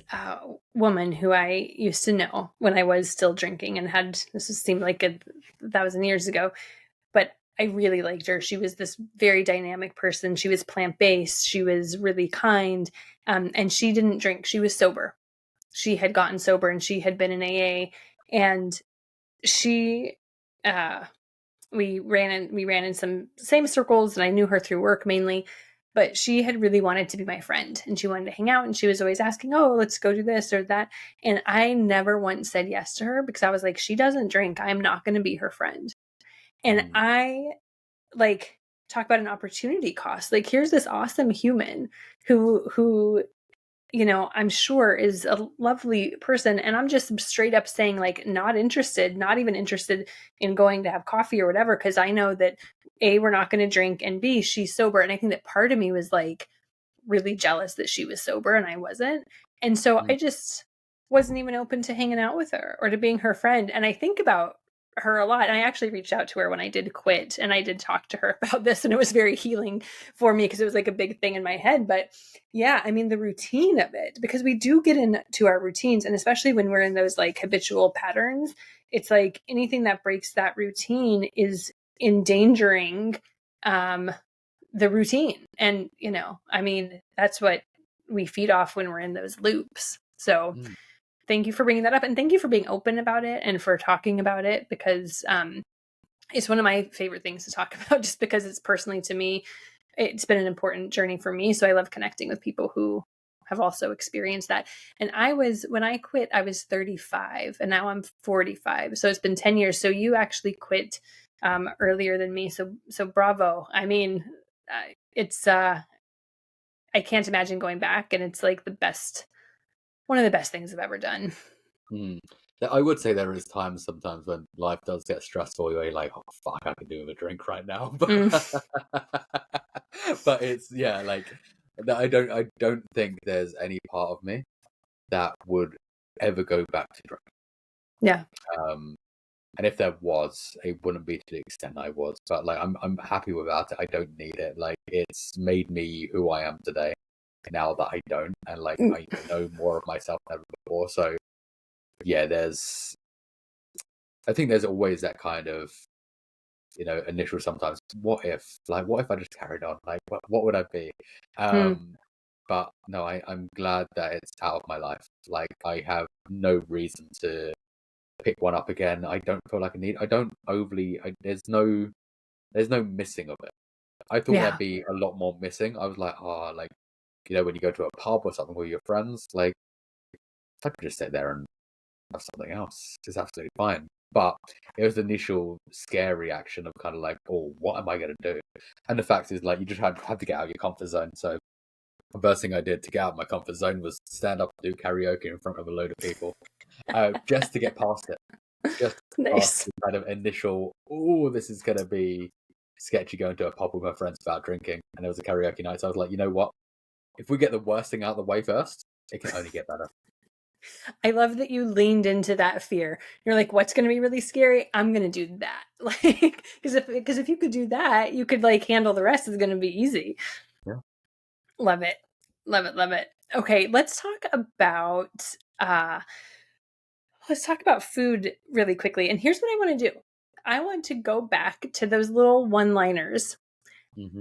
woman who I used to know when I was still drinking, and seemed like 1,000 years ago, but I really liked her. She was this very dynamic person. She was plant based. She was really kind, and she didn't drink. She was sober. She had gotten sober, and she had been in AA, and she uh, we ran in some same circles, and I knew her through work mainly. But she had really wanted to be my friend, and she wanted to hang out, and she was always asking, oh, let's go do this or that. And I never once said yes to her, because I was like, she doesn't drink, I'm not going to be her friend. And Mm, I, like, talk about an opportunity cost. Like, here's this awesome human who I'm sure is a lovely person. And I'm just straight up saying, like, not interested, not even interested in going to have coffee or whatever, because I know that A, we're not going to drink, and B, she's sober. And I think that part of me was like really jealous that she was sober and I wasn't. And so mm, I just wasn't even open to hanging out with her or to being her friend. And I think about her a lot. And I actually reached out to her when I did quit, and I did talk to her about this, and it was very healing for me because it was like a big thing in my head. But yeah, I mean, the routine of it, because we do get into our routines, and especially when we're in those like habitual patterns, it's like anything that breaks that routine is endangering um the routine. And I mean, that's what we feed off when we're in those loops. So mm. thank you for bringing that up, and thank you for being open about it and for talking about it, because It's one of my favorite things to talk about just because it's personally to me, it's been an important journey for me. So I love connecting with people who have also experienced that. And when I quit, I was 35 and now I'm 45. So it's been 10 years. So you actually quit earlier than me. So bravo. I mean, it's, I can't imagine going back, and it's like one of the best things I've ever done. Mm. I would say there is times sometimes when life does get stressful. You're like, oh fuck, I could do with a drink right now. Mm. But it's like I don't think there's any part of me that would ever go back to drink. Yeah. And if there was, it wouldn't be to the extent I was. But like I'm happy without it. I don't need it. Like it's made me who I am today. Now that I don't, and like I know more of myself than ever before. So yeah, I think there's always that kind of, initial sometimes, what if I just carried on? Like, what would I be? But no, I'm glad that it's out of my life. Like, I have no reason to pick one up again. I don't feel like I don't overly, there's no missing of it. I thought Yeah. there'd be a lot more missing. I was like, oh, like, when you go to a pub or something with your friends, like, I could just sit there and have something else. It's absolutely fine. But it was the initial scare reaction of kind of like, oh, what am I going to do? And the fact is, like, you just have to get out of your comfort zone. So the first thing I did to get out of my comfort zone was stand up and do karaoke in front of a load of people, just to get past it. Just past Nice. the kind of initial, oh, this is going to be sketchy going to a pub with my friends about drinking. And it was a karaoke night. So I was like, you know what? If we get the worst thing out of the way first, it can only get better. I love that you leaned into that fear. You're like, what's going to be really scary? I'm going to do that. Like, because if you could do that, you could like handle the rest. Is going to be easy. Yeah. Love it. Love it. Love it. Okay. Let's talk about food really quickly. And here's what I want to do. I want to go back to those little one-liners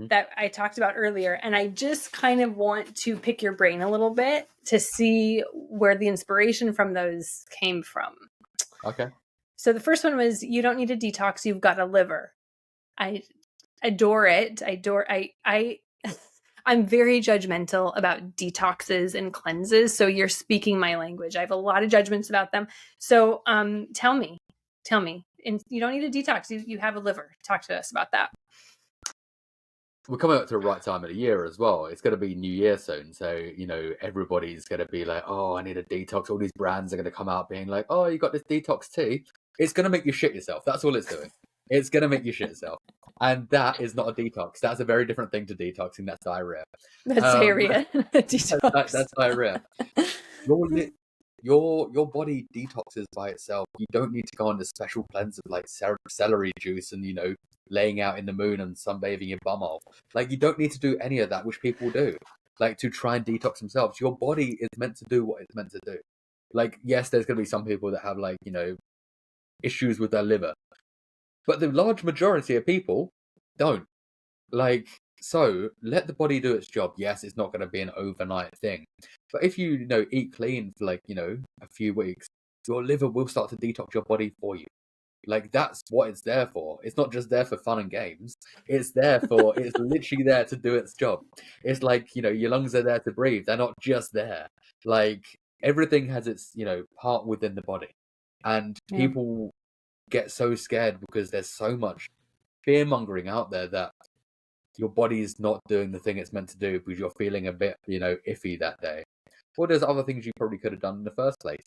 that I talked about earlier. And I just kind of want to pick your brain a little bit to see where the inspiration from those came from. Okay. So the first one was, you don't need a detox, you've got a liver. I adore it. I'm very judgmental about detoxes and cleanses. So you're speaking my language. I have a lot of judgments about them. So tell me, and you don't need a detox. You have a liver. Talk to us about that. We're coming up to the right time of the year as well. It's going to be New Year soon. So, everybody's going to be like, oh, I need a detox. All these brands are going to come out being like, oh, you got this detox tea. It's going to make you shit yourself. That's all it's doing. It's going to make you shit yourself. And that is not a detox. That's a very different thing to detoxing. That's diarrhea. That's diarrhea. Detox. That's diarrhea. Your body detoxes by itself. You don't need to go on this special cleanse of like celery juice and laying out in the moon and sunbathing your bum off. Like you don't need to do any of that, which people do. Like to try and detox themselves. Your body is meant to do what it's meant to do. Like yes, there's going to be some people that have like issues with their liver, but the large majority of people don't. Like so, let the body do its job. Yes, it's not going to be an overnight thing, but if you eat clean for like a few weeks, your liver will start to detox your body for you. Like that's what it's there for. It's not just there for fun and games. It's literally there to do its job. It's like, your lungs are there to breathe. They're not just there. Like everything has its, part within the body. And people get so scared because there's so much fear mongering out there that your body's not doing the thing it's meant to do because you're feeling a bit, iffy that day. Or there's other things you probably could have done in the first place,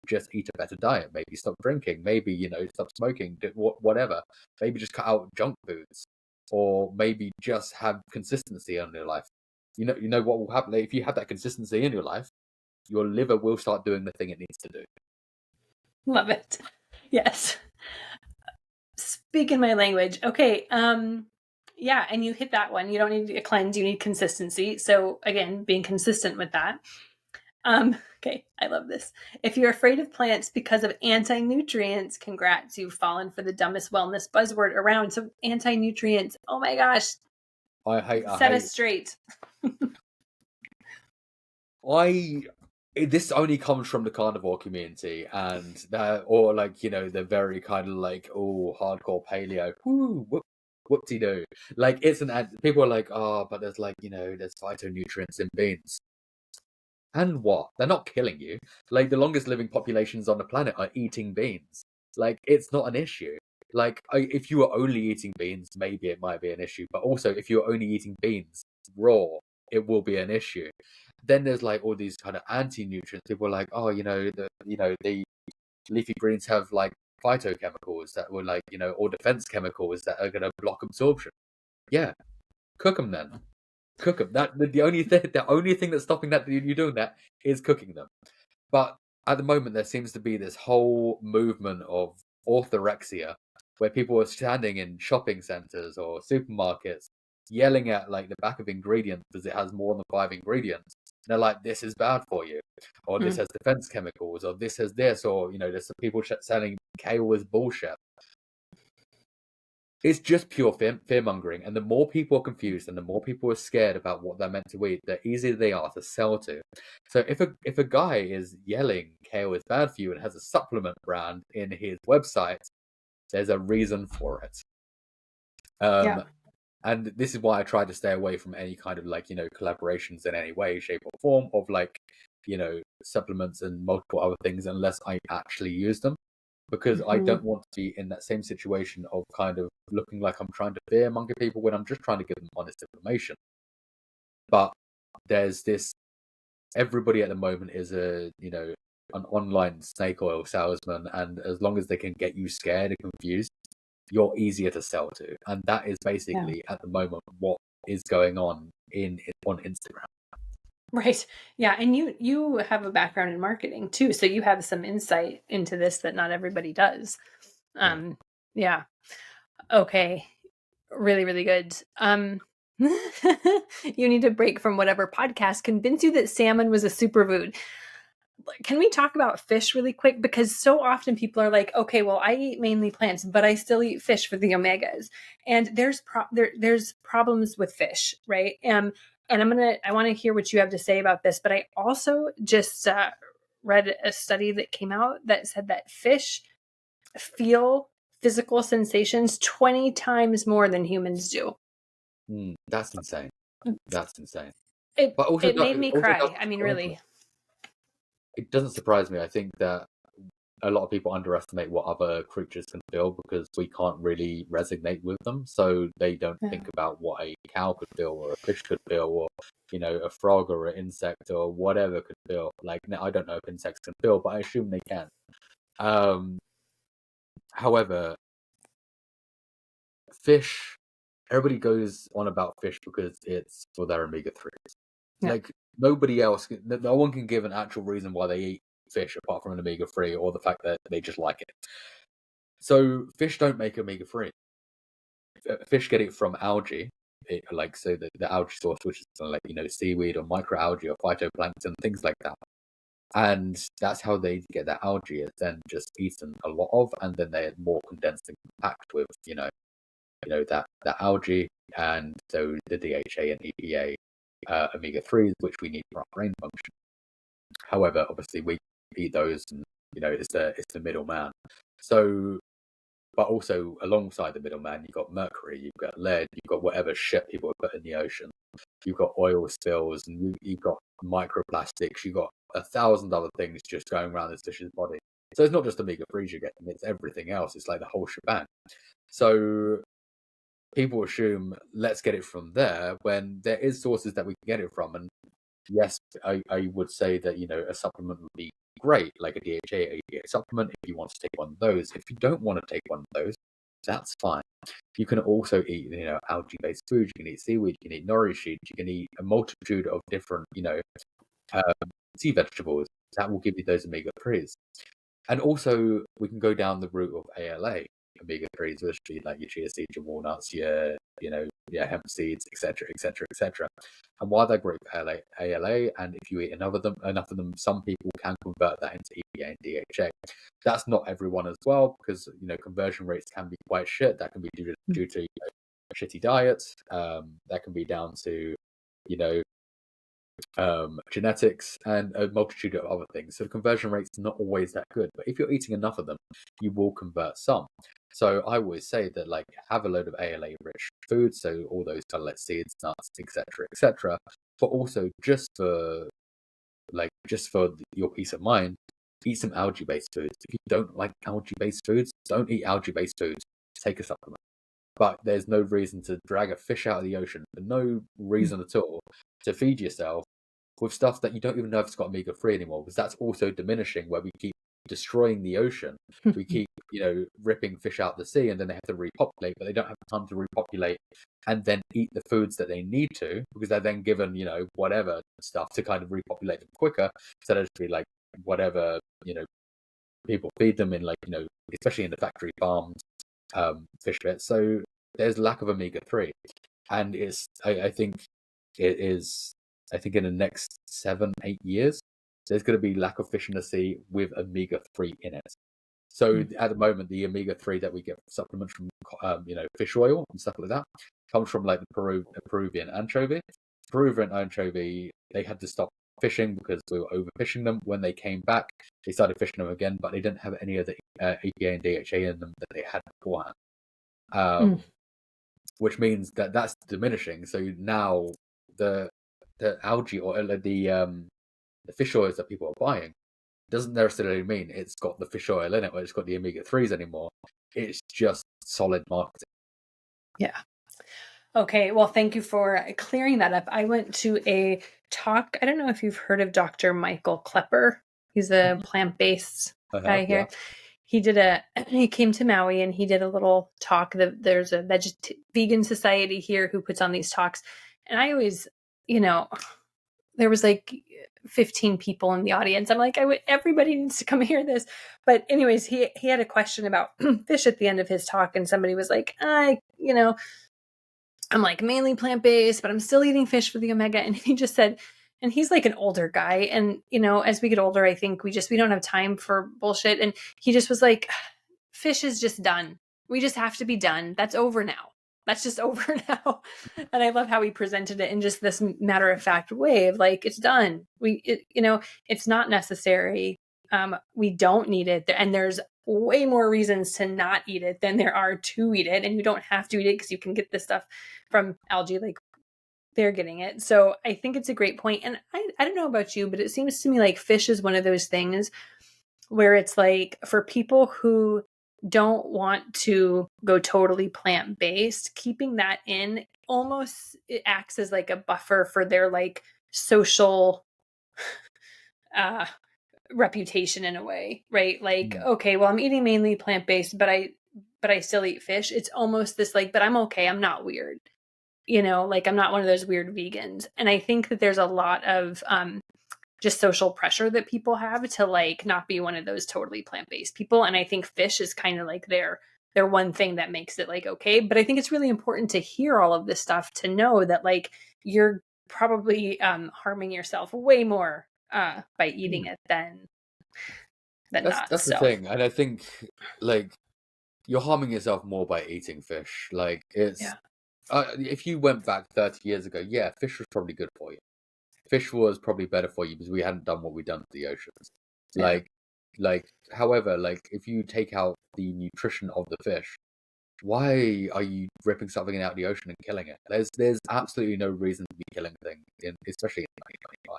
just eat a better diet, maybe stop drinking, maybe, stop smoking, whatever. Maybe just cut out junk foods, or maybe just have consistency in your life. You know what will happen if you have that consistency in your life, your liver will start doing the thing it needs to do. Love it. Yes. Speaking my language. Okay. Yeah, and you hit that one. You don't need a cleanse, you need consistency. So again, being consistent with that. Okay, I love this. If you're afraid of plants because of anti-nutrients, congrats, you've fallen for the dumbest wellness buzzword around. So anti-nutrients, oh my gosh. I hate us straight. I this only comes from the carnivore community, and that, or like, they're very kind of like, oh, hardcore paleo, whoo, whoop-de-doo. Like, people are like, oh, but there's like, there's phytonutrients in beans. And what? They're not killing you. Like, the longest living populations on the planet are eating beans. Like, it's not an issue. Like, if you were only eating beans, maybe it might be an issue. But also, if you're only eating beans raw, it will be an issue. Then there's like all these kind of anti-nutrients. People are like, oh, the leafy greens have like phytochemicals that were like, or defense chemicals that are going to block absorption. Yeah, cook them then. Cook them. The only thing that's stopping you doing that is cooking them. But at the moment, there seems to be this whole movement of orthorexia, where people are standing in shopping centers or supermarkets, yelling at like the back of ingredients because it has more than 5 ingredients. And they're like, "This is bad for you," or "This has defense chemicals," or "This has this," or there's some people selling kale as bullshit. It's just pure fear mongering, and the more people are confused and the more people are scared about what they're meant to eat, the easier they are to sell to. So if a guy is yelling kale is bad for you and has a supplement brand in his website, there's a reason for it. Yeah. And this is why I try to stay away from any kind of like, collaborations in any way, shape, or form of like, supplements and multiple other things unless I actually use them. Because I don't want to be in that same situation of kind of looking like I'm trying to fearmonger people when I'm just trying to give them honest information. But there's this, everybody at the moment is an online snake oil salesman, and as long as they can get you scared and confused, you're easier to sell to. And that is basically at the moment what is going on on Instagram. Right. Yeah. And you have a background in marketing too. So you have some insight into this that not everybody does. Yeah. Okay. Really, really good. You need to break from whatever podcast convince you that salmon was a superfood. Can we talk about fish really quick? Because so often people are like, okay, well, I eat mainly plants, but I still eat fish for the omegas. And there's problems with fish, right? And I want to hear what you have to say about this. But I also just read a study that came out that said that fish feel physical sensations 20 times more than humans do. That's insane. That's insane. It But also, it made me cry. doesn't I mean, surprise me. really. It doesn't surprise me. I think that a lot of people underestimate what other creatures can feel because we can't really resonate with them. So they don't think about what a cow could feel or a fish could feel or, a frog or an insect or whatever could feel. Like, I don't know if insects can feel, but I assume they can. However, fish, everybody goes on about fish because it's for their omega-3s. Yeah. Like, nobody else, no one can give an actual reason why they eat fish apart from an omega-3 or the fact that they just like it. So fish don't make omega-3. Fish get it from algae, so the algae source, which is like seaweed or microalgae or phytoplankton, things like that. And that's how they get that algae. It's then just eaten a lot of, and then they're more condensed and compact with that algae, and so the DHA and EPA omega-3s, which we need for our brain function. However, obviously we eat those, and it's the middleman. So, but also alongside the middleman, you've got mercury, you've got lead, you've got whatever shit people have put in the ocean. You've got oil spills, and you've got microplastics. You've got 1,000 other things just going around this fish's body. So it's not just omega-3s you're getting; it's everything else. It's like the whole shebang. So people assume let's get it from there when there is sources that we can get it from. And yes, I would say that a supplement would be great, like a DHA, EPA supplement, if you want to take one of those. If you don't want to take one of those, that's fine. You can also eat algae-based foods. You can eat seaweed, you can eat nori sheet, you can eat a multitude of different sea vegetables that will give you those omega-3s. And also we can go down the route of ALA, omega-3s, which would be like your chia seeds, your walnuts, your hemp seeds, etc., etc., etc. And why they're great for ALA, and if you eat enough of them, some people can convert that into EPA and DHA. That's not everyone as well, because conversion rates can be quite shit. That can be due to shitty diets. That can be down to genetics, and a multitude of other things. So the conversion rate's not always that good. But if you're eating enough of them, you will convert some. So I always say that, like, have a load of ALA rich foods, so all those kind of like seeds, nuts, etc. But also just for your peace of mind, eat some algae based foods. If you don't like algae based foods, don't eat algae based foods. Take a supplement. But there's no reason to drag a fish out of the ocean for no reason at all to feed yourself with stuff that you don't even know if it's got omega-3 anymore, because that's also diminishing, where we keep destroying the ocean. We keep, ripping fish out of the sea, and then they have to repopulate, but they don't have time to repopulate and then eat the foods that they need to, because they're then given, whatever stuff to kind of repopulate them quicker. So they'll just be like whatever, people feed them in, like, especially in the factory farms, fish bits. So there's lack of omega-3, and I think it is. I think in the next 7-8 years, there's going to be lack of fish in the sea with omega-3 in it. So at the moment, the omega-3 that we get supplements from, fish oil and stuff like that, comes from like the Peruvian anchovy. Peruvian anchovy, they had to stop fishing because we were overfishing them. When they came back, they started fishing them again, but they didn't have any of the EPA and DHA in them that they had beforehand. Which means that that's diminishing. So now the algae or the fish oils that people are buying doesn't necessarily mean it's got the fish oil in it or it's got the omega-3s anymore. It's just solid marketing. Yeah. Okay, well, thank you for clearing that up. I went to a talk. I don't know if you've heard of Dr. Michael Klepper. He's a plant-based guy here. Yeah. He came to Maui and he did a little talk. There's a vegan society here who puts on these talks. And I always, there was like 15 people in the audience. I'm like, everybody needs to come hear this. But anyways, he had a question about fish at the end of his talk. And somebody was like, I'm like mainly plant-based, but I'm still eating fish for the omega. And he just said, and he's like an older guy. And, as we get older, I think we don't have time for bullshit. And he just was like, fish is just done. We just have to be done. That's over now. That's just over now. And I love how he presented it in just this matter of fact way of like, it's done. It's not necessary. We don't need it. And there's way more reasons to not eat it than there are to eat it. And you don't have to eat it because you can get this stuff from algae, like they're getting it. So I think it's a great point. And I don't know about you, but it seems to me like fish is one of those things where it's like for people who don't want to go totally plant-based, keeping that in almost, it acts as like a buffer for their like social reputation in a way, right? Like, okay, well, I'm eating mainly plant-based, but I still eat fish. It's almost this like, but I'm okay. I'm not weird. Like I'm not one of those weird vegans. And I think that there's a lot of just social pressure that people have to like not be one of those totally plant-based people. And I think fish is kind of like their one thing that makes it like, okay. But I think it's really important to hear all of this stuff to know that like you're probably harming yourself way more by eating it than not. That's the thing. And I think like you're harming yourself more by eating fish. Like it's, if you went back 30 years ago, fish was probably good for you. Fish was probably better for you because we hadn't done what we've done to the oceans. However, like if you take out the nutrition of the fish, why are you ripping something out of the ocean and killing it? There's absolutely no reason to be killing things, especially in 2025.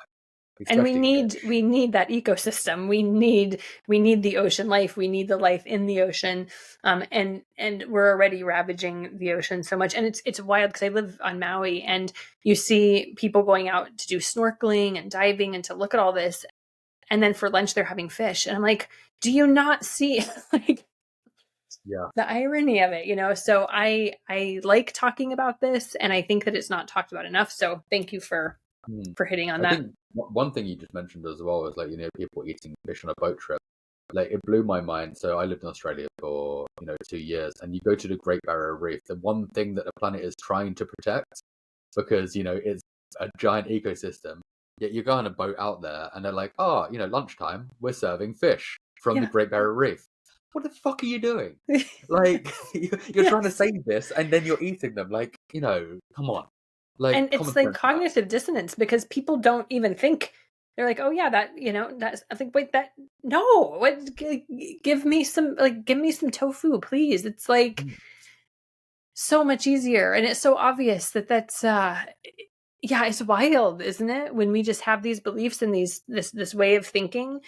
And we need that ecosystem. We need the ocean life. We need the life in the ocean. And we're already ravaging the ocean so much. And it's wild because I live on Maui and you see people going out to do snorkeling and diving and to look at all this. And then for lunch, they're having fish. And I'm like, do you not see like the irony of it? So I like talking about this and I think that it's not talked about enough. So thank you for hitting on that. I think one thing you just mentioned as well is like, people eating fish on a boat trip. Like it blew my mind. So I lived in Australia for, 2 years, and you go to the Great Barrier Reef, the one thing that the planet is trying to protect, because, it's a giant ecosystem. Yet you go on a boat out there and they're like, lunchtime, we're serving fish from the Great Barrier Reef. What the fuck are you doing? Like, you're trying to save this and then you're eating them. Like, come on. Like And it's common like sense stuff. cognitive dissonance because people don't even think. They're like, oh yeah, that, that's, I think, wait, that, no, what, give me some tofu, please. It's like Mm. so much easier. And it's so obvious that yeah, it's wild, isn't it? When we just have these beliefs and this way of thinking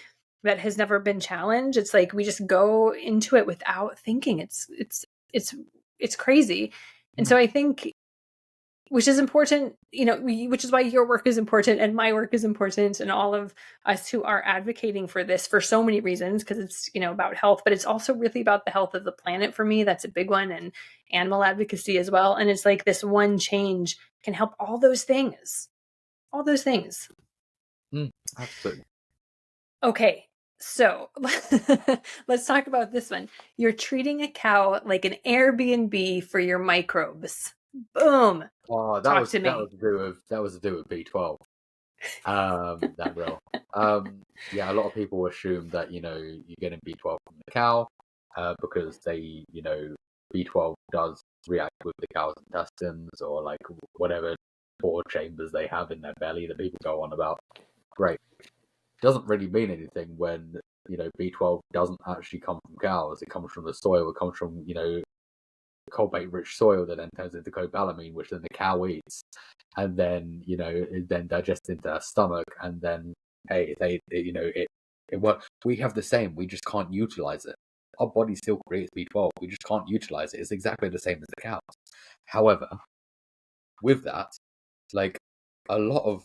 that has never been challenged. It's like we just go into it without thinking. It's crazy. And Mm. so I think, which is important, which is why your work is important and my work is important, and all of us who are advocating for this for so many reasons, because it's, about health, but it's also really about the health of the planet for me. That's a big one, and animal advocacy as well. And it's like this one change can help all those things. All those things. Mm. Absolutely. Okay, so let's talk about this one. You're treating a cow like an Airbnb for your microbes. Boom. Oh, Talk to me. that was to do with B12. That real. Yeah, a lot of people assume that you're getting B12 from the cow, because they B12 does react with the cow's intestines or like whatever 4 chambers they have in their belly that people go on about. Great. Doesn't really mean anything when B12 doesn't actually come from cows. It comes from the soil. It comes from cobalt rich soil that then turns into cobalamin, which then the cow eats, and then it then digests into our stomach, and then hey, it works. We have the same. We just can't utilize it. Our body still creates B12. We just can't utilize it. It's exactly the same as the cows. However, with that, like a lot of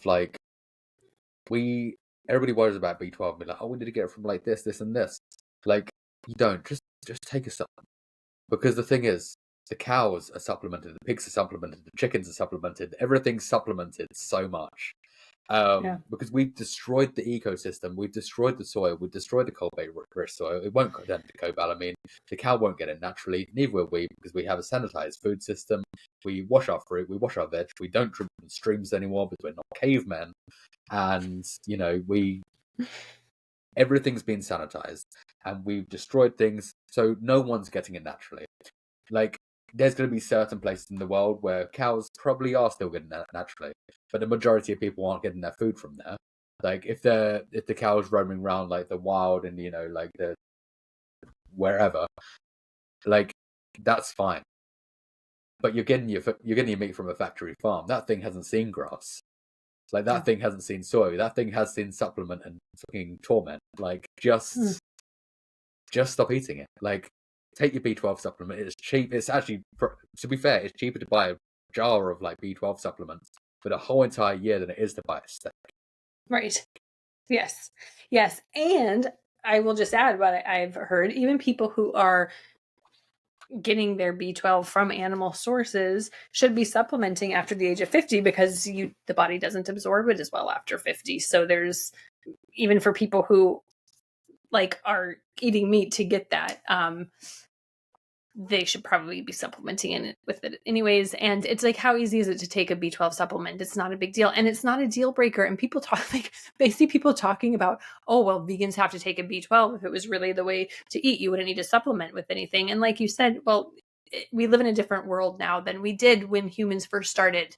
we everybody worries about B12. Be like, oh, we need to get it from like this, and this. Like you don't just take a supplement. Because the thing is, the cows are supplemented, the pigs are supplemented, the chickens are supplemented, everything's supplemented so much. Yeah. Because we've destroyed the ecosystem, we've destroyed the soil, we've destroyed the cobalt-rich soil. It won't turn to cobalamin. The cow won't get it naturally. Neither will we, because we have a sanitized food system. We wash our fruit, we wash our veg. We don't drink from streams anymore because we're not cavemen. And we everything's been sanitized, and we've destroyed things, so no one's getting it naturally. Like, there's going to be certain places in the world where cows probably are still getting that naturally, but the majority of people aren't getting their food from there. Like, if the cow's roaming around like the wild and like the wherever, like that's fine. But you're getting your meat from a factory farm. That thing hasn't seen grass. Like that Yeah. thing hasn't seen soy. That thing has seen supplement and fucking torment. Like just stop eating it. Like, take your B12 supplement. It's cheap. It's actually, to be fair, it's cheaper to buy a jar of like B12 supplements for the whole entire year than it is to buy a steak. Right. Yes. Yes. And I will just add what I've heard, even people who are getting their B12 from animal sources should be supplementing after the age of 50, because the body doesn't absorb it as well after 50. So there's, even for people who like are eating meat to get that, they should probably be supplementing with it anyways. And it's like, how easy is it to take a B12 supplement? It's not a big deal, and it's not a deal breaker. And people talk, like, they see people talking about, oh well, vegans have to take a B12. If it was really the way to eat, you wouldn't need to supplement with anything. And like you said, well, we live in a different world now than we did when humans first started.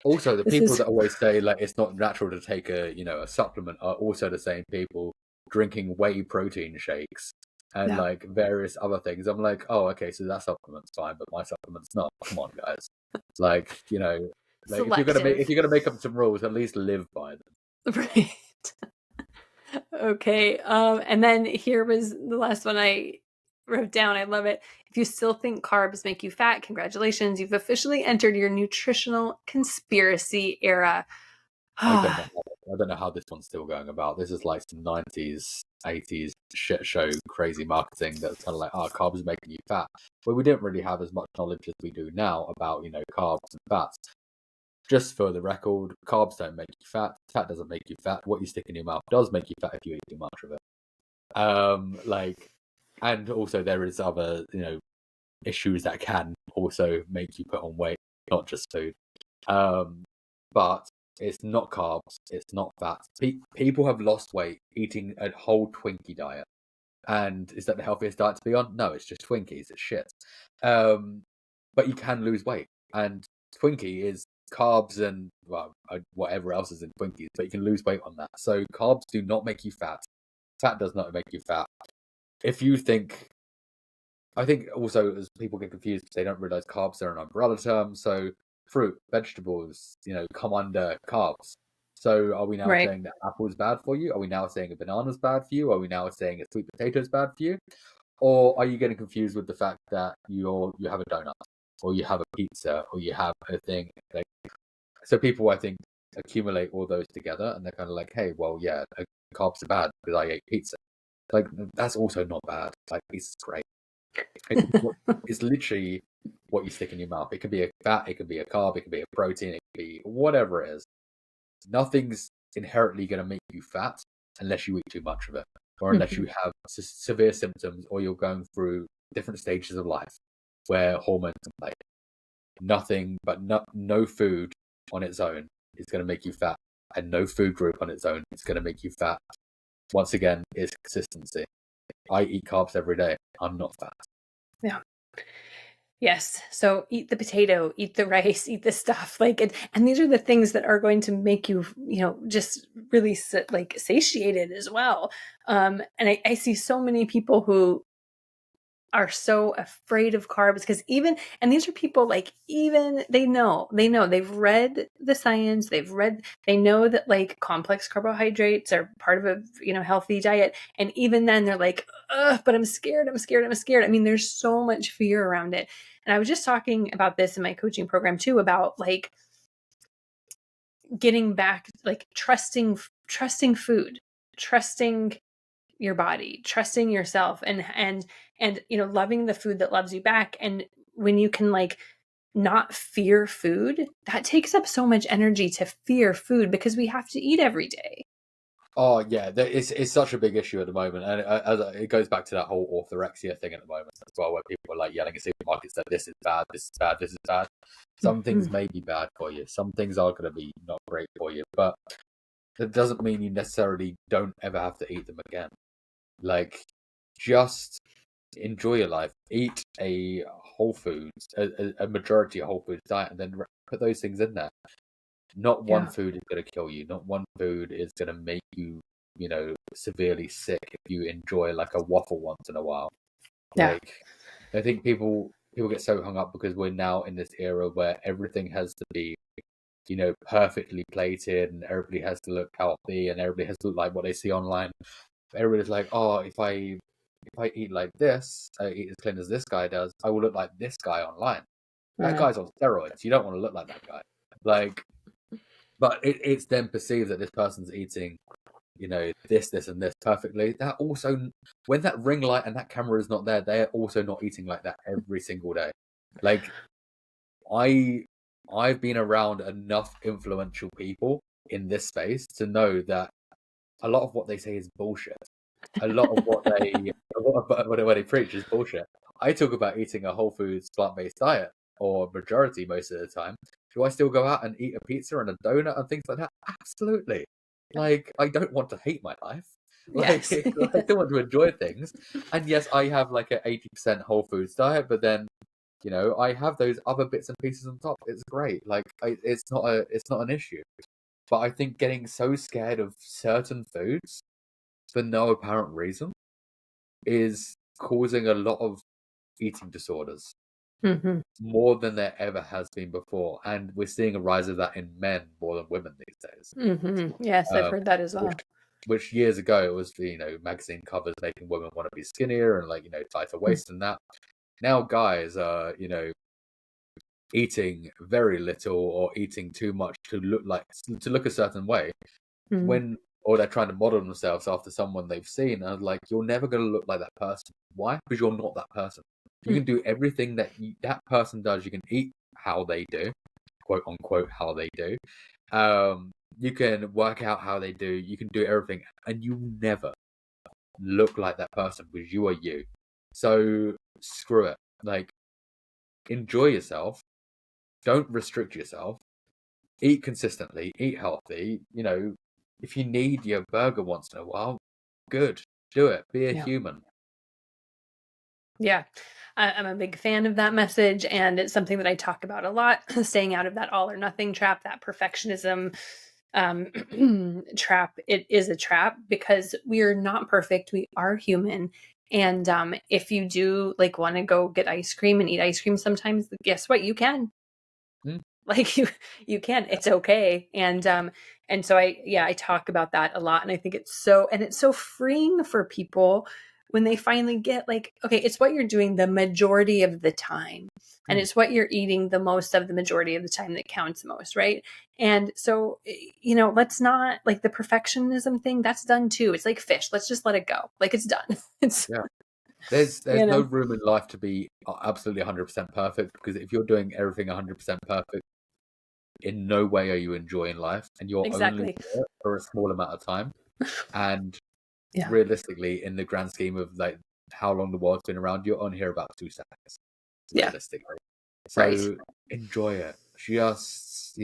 Also, the This people is that always say like it's not natural to take a supplement are also the same people drinking whey protein shakes and yeah, like various other things. I'm like, oh, okay, so that supplement's fine, but my supplement's not. Come on, guys. Like, like selective. if you're gonna make up some rules, at least live by them. Right. Okay. And then here was the last one I wrote down. I love it. If you still think carbs make you fat, congratulations. You've officially entered your nutritional conspiracy era. I don't know. I don't know how this one's still going about. This is like some 90s, 80s shit show, crazy marketing that's kind of like, oh, carbs are making you fat. But we didn't really have as much knowledge as we do now about, carbs and fats. Just for the record, carbs don't make you fat. Fat doesn't make you fat. What you stick in your mouth does make you fat if you eat too much of it. And also there is other, issues that can also make you put on weight, not just food. But it's not carbs. It's not fats. People have lost weight eating a whole Twinkie diet. And is that the healthiest diet to be on? No, it's just Twinkies. It's shit. But you can lose weight. And Twinkie is carbs and well, whatever else is in Twinkies, but you can lose weight on that. So carbs do not make you fat. Fat does not make you fat. If you think, I think also as people get confused, they don't realize carbs are an umbrella term. So fruit, vegetables, come under carbs. So are we now Right. saying that apple's bad for you? Are we now saying a banana's bad for you? Are we now saying a sweet potato's bad for you? Or are you getting confused with the fact that you have a donut, or you have a pizza, or you have a thing? So people, I think, accumulate all those together, and they're kind of like, hey, well, yeah, carbs are bad because I ate pizza. Like, that's also not bad. Like, pizza's great. It's literally what you stick in your mouth. It could be a fat, it could be a carb, it could be a protein, it could be whatever it is. Nothing's inherently going to make you fat unless you eat too much of it, or unless you have severe symptoms, or you're going through different stages of life where hormones can play. Nothing but no food on its own is going to make you fat, and no food group on its own is going to make you fat. Once again, is consistency. I eat carbs every day. I'm not fat. Yeah. Yes. So eat the potato, eat the rice, eat the stuff and these are the things that are going to make you, just really satiated as well. And I see so many people who are so afraid of carbs because and these are people they know they've read the science, they know that complex carbohydrates are part of a healthy diet, and even then they're like, ugh, but I'm scared. I mean, there's so much fear around it. And I was just talking about this in my coaching program too, about getting back, trusting food, trusting your body, trusting yourself, and loving the food that loves you back. And when you can not fear food, that takes up so much energy to fear food because we have to eat every day. Oh yeah, it's such a big issue at the moment, and it goes back to that whole orthorexia thing at the moment as well, where people are yelling at supermarkets that this is bad, this is bad, this is bad. Some things may be bad for you, some things are going to be not great for you, but that doesn't mean you necessarily don't ever have to eat them again. Just enjoy your life, eat a whole foods, a majority of whole foods diet, and then put those things in there. Not one food is going to kill you. Not one food is going to make you, severely sick if you enjoy a waffle once in a while. Yeah. I think people get so hung up because we're now in this era where everything has to be, perfectly plated, and everybody has to look healthy, and everybody has to look like what they see online. Everybody's like, oh, if I eat like this, I eat as clean as this guy does, I will look like this guy online. That guy's on steroids. You don't want to look like that guy. But it's then perceived that this person's eating, this, and this perfectly. That also, when that ring light and that camera is not there, they're also not eating like that every single day. I've been around enough influential people in this space to know that a lot of what they say is bullshit. A lot of what they preach is bullshit. I talk about eating a whole foods plant-based diet, or majority most of the time. Do I still go out and eat a pizza and a donut and things like that? Absolutely. I don't want to hate my life. Yes. I still want to enjoy things. And yes, I have an 80% whole foods diet, but then I have those other bits and pieces on top. It's great. It's not an issue. But I think getting so scared of certain foods for no apparent reason is causing a lot of eating disorders, more than there ever has been before, and we're seeing a rise of that in men more than women these days. Yes, I've heard that as well. Which years ago it was magazine covers making women want to be skinnier and tighter waist and that. Now guys are eating very little or eating too much to look a certain way, or they're trying to model themselves after someone they've seen. And I was like, you're never going to look like that person. Why? Because you're not that person. You can do everything that that person does. You can eat how they do, quote unquote, how they do. You can work out how they do. You can do everything, and you never look like that person because you are you. So screw it. Enjoy yourself. Don't restrict yourself. Eat consistently. Eat healthy. If you need your burger once in a while, good. Do it. Be a human. Yeah. I'm a big fan of that message, and it's something that I talk about a lot, staying out of that all or nothing trap, that perfectionism trap. It is a trap because we are not perfect. We are human. And if you do like want to go get ice cream and eat ice cream sometimes, guess what? You can. Mm, Like you can. It's okay. And so I talk about that a lot, and I think it's so freeing for people when they finally get like, okay, it's what you're doing the majority of the time, and mm. it's what you're eating the most of the majority of the time that counts most, right? And so, you know, let's not like the perfectionism thing, that's done too. It's like fish. Let's just let it go. Like it's done. It's, Yeah. There's you no know, room in life to be absolutely 100% perfect, because if you're doing everything 100% perfect, in no way are you enjoying life, and you're only exactly. here for a small amount of time. And Yeah. realistically, in the grand scheme of like how long the world's been around, you're on here about 2 seconds, Yeah. realistically. Right. So enjoy it. Just,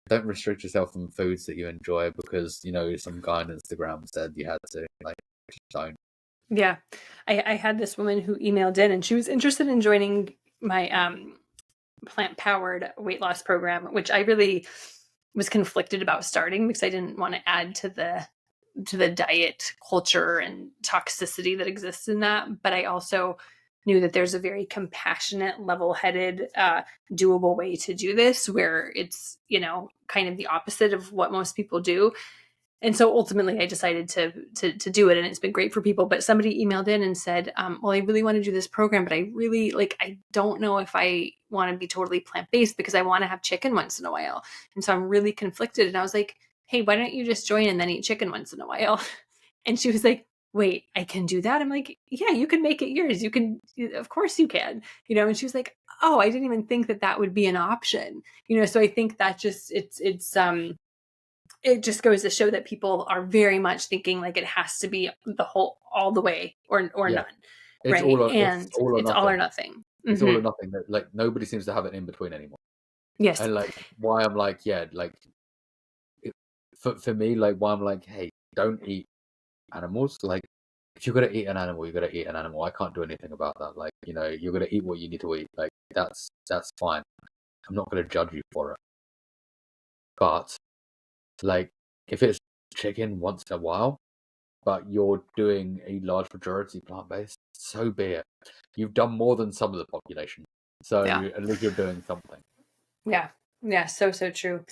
don't restrict yourself from foods that you enjoy because, some guy on Instagram said you had to. Like, just don't. Yeah. I had this woman who emailed in and she was interested in joining my plant powered weight loss program, which I really was conflicted about starting because I didn't want to add to the diet culture and toxicity that exists in that. But I also knew that there's a very compassionate, level headed, doable way to do this where it's, you know, kind of the opposite of what most people do. And so ultimately I decided to do it, and it's been great for people. But somebody emailed in and said, well, I really want to do this program, but I really like, I don't know if I want to be totally plant-based because I want to have chicken once in a while. And so I'm really conflicted. And I was like, hey, why don't you just join and then eat chicken once in a while? And she was like, wait, I can do that? I'm like, yeah, you can make it yours. You can, of course you can, you know? And she was like, oh, I didn't even think that that would be an option, you know? So I think that just, it just goes to show that people are very much thinking like it has to be the whole all the way or Yeah, none, right? it's And all or it's all or nothing. nothing. It's all or Mm-hmm. nothing. That like nobody seems to have it in between anymore. Yes. And like why I'm like, yeah, like it, for me, like why I'm like, hey, don't eat animals. Like if you're gonna eat an animal, you're gonna eat an animal. I can't do anything about that. Like, you're gonna eat what you need to eat. Like that's fine. I'm not gonna judge you for it. But like if it's chicken once in a while, but you're doing a large majority plant based, so be it. You've done more than some of the population. So Yeah. at least you're doing something. Yeah. Yeah. So true.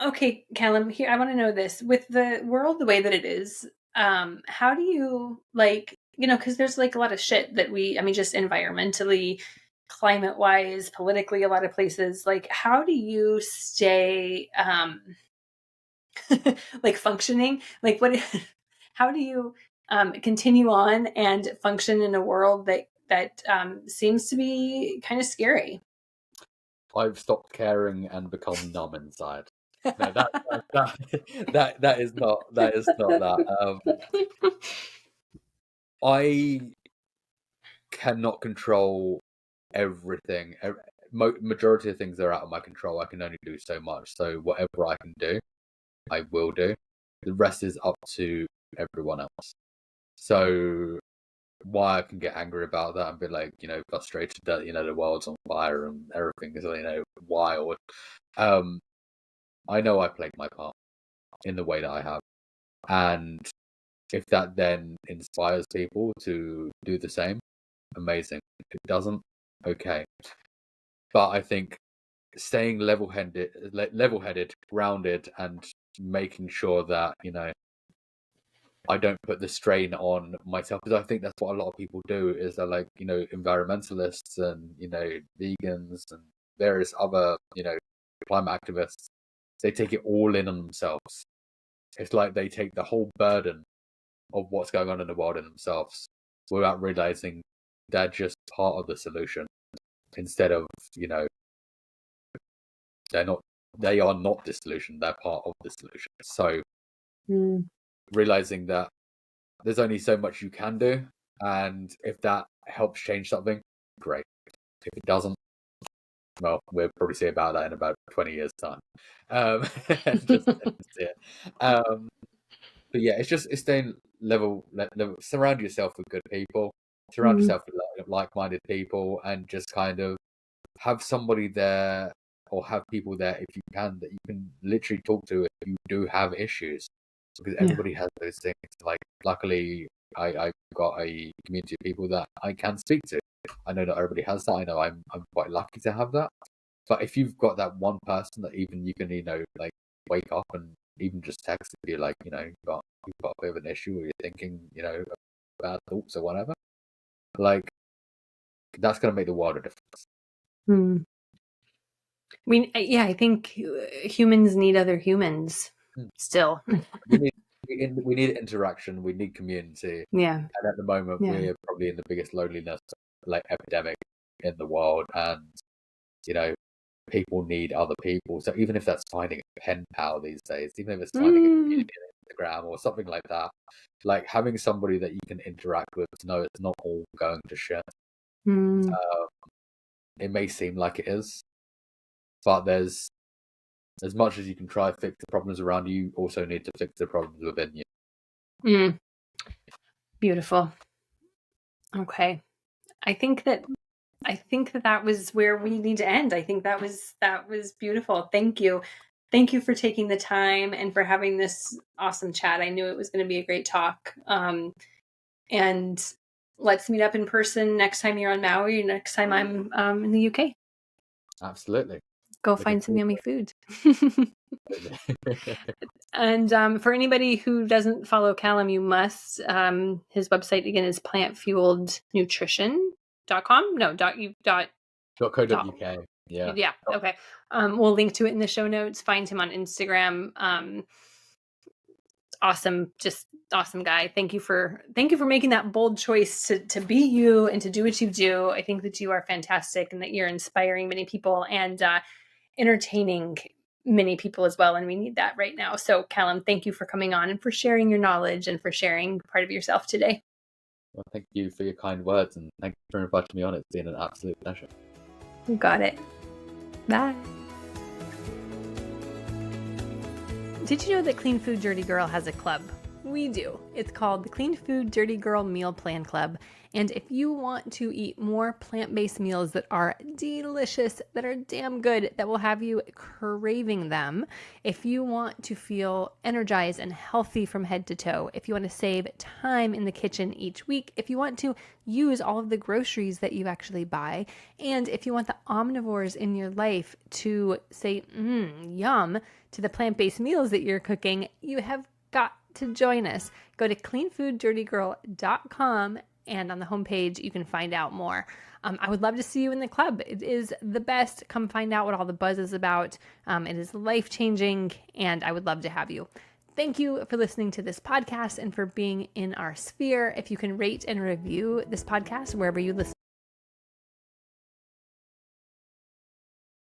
Okay, Callum, here I want to know this. With the world the way that it is, how do you like, you know, because there's like a lot of shit that I mean, just environmentally, climate wise, politically, a lot of places, like how do you stay like functioning? Like what how do you continue on and function in a world that seems to be kind of scary? I've stopped caring and become numb inside. No, that is not that. I cannot control everything. Majority of things are out of my control. I can only do so much. So whatever I can do, I will do. The rest is up to everyone else. So why I can get angry about that and be like, frustrated that the world's on fire and everything is wild. Um, I know I played my part in the way that I have, and if that then inspires people to do the same, amazing. If it doesn't, okay. But I think staying level-headed, grounded, and making sure that I don't put the strain on myself, because I think that's what a lot of people do. Is they're like environmentalists and vegans and various other climate activists. They take it all in on themselves. It's like they take the whole burden of what's going on in the world in themselves without realizing they're just part of the solution, instead of they're not they are not the solution, they're part of the solution. So Mm. realizing that there's only so much you can do, and if that helps change something, great. If it doesn't, well, we'll probably see about that in about 20 years time. Just yeah. But yeah, it's staying level, surround yourself with good people, Surround yourself with like-minded people, and just kind of have somebody there, or have people there if you can, that you can literally talk to if you do have issues, because Yeah. everybody has those things. Like, luckily, I've got a community of people that I can speak to. I know not everybody has that. I know I'm quite lucky to have that. But if you've got that one person that even you can, like, wake up and even just text if you're like, you've got a bit of an issue, or you're thinking, bad thoughts or whatever, like, that's going to make the world a difference. Mm. I think humans need other humans still. we need interaction. We need community. Yeah. And at the moment, Yeah. we're probably in the biggest loneliness, like, epidemic in the world, and people need other people. So even if that's finding a pen pal these days, even if it's finding a community on Instagram or something like that, like, having somebody that you can interact with to know it's not all going to shit. It may seem like it is, but there's, as much as you can try to fix the problems around you, you also need to fix the problems within you. Beautiful. Okay. I think that was where we need to end. I think that was beautiful. Thank you. Thank you for taking the time and for having this awesome chat. I knew it was going to be a great talk. And let's meet up in person next time you're on Maui, next time I'm in the UK. Absolutely. Go find some yummy food. And for anybody who doesn't follow Callum, you must. His website again is plantfuelednutrition.com. No, .co.uk. Yeah. Okay. We'll link to it in the show notes. Find him on Instagram. Awesome. Just awesome guy. Thank you for making that bold choice to be you and to do what you do. I think that you are fantastic and that you're inspiring many people and entertaining many people as well. And we need that right now. So Callum, thank you for coming on and for sharing your knowledge and for sharing part of yourself today. Well, thank you for your kind words, and thank you for inviting me on. It's been an absolute pleasure. You got it. Bye. Did you know that Clean Food Dirty Girl has a club? We do. It's called the Clean Food Dirty Girl Meal Plan Club. And if you want to eat more plant-based meals that are delicious, that are damn good, that will have you craving them, if you want to feel energized and healthy from head to toe, if you want to save time in the kitchen each week, if you want to use all of the groceries that you actually buy, and if you want the omnivores in your life to say, yum, to the plant-based meals that you're cooking, you have got to join us. Go to cleanfooddirtygirl.com, and on the homepage, you can find out more. I would love to see you in the club. It is the best. Come find out what all the buzz is about. It is life-changing, and I would love to have you. Thank you for listening to this podcast and for being in our sphere. If you can rate and review this podcast wherever you listen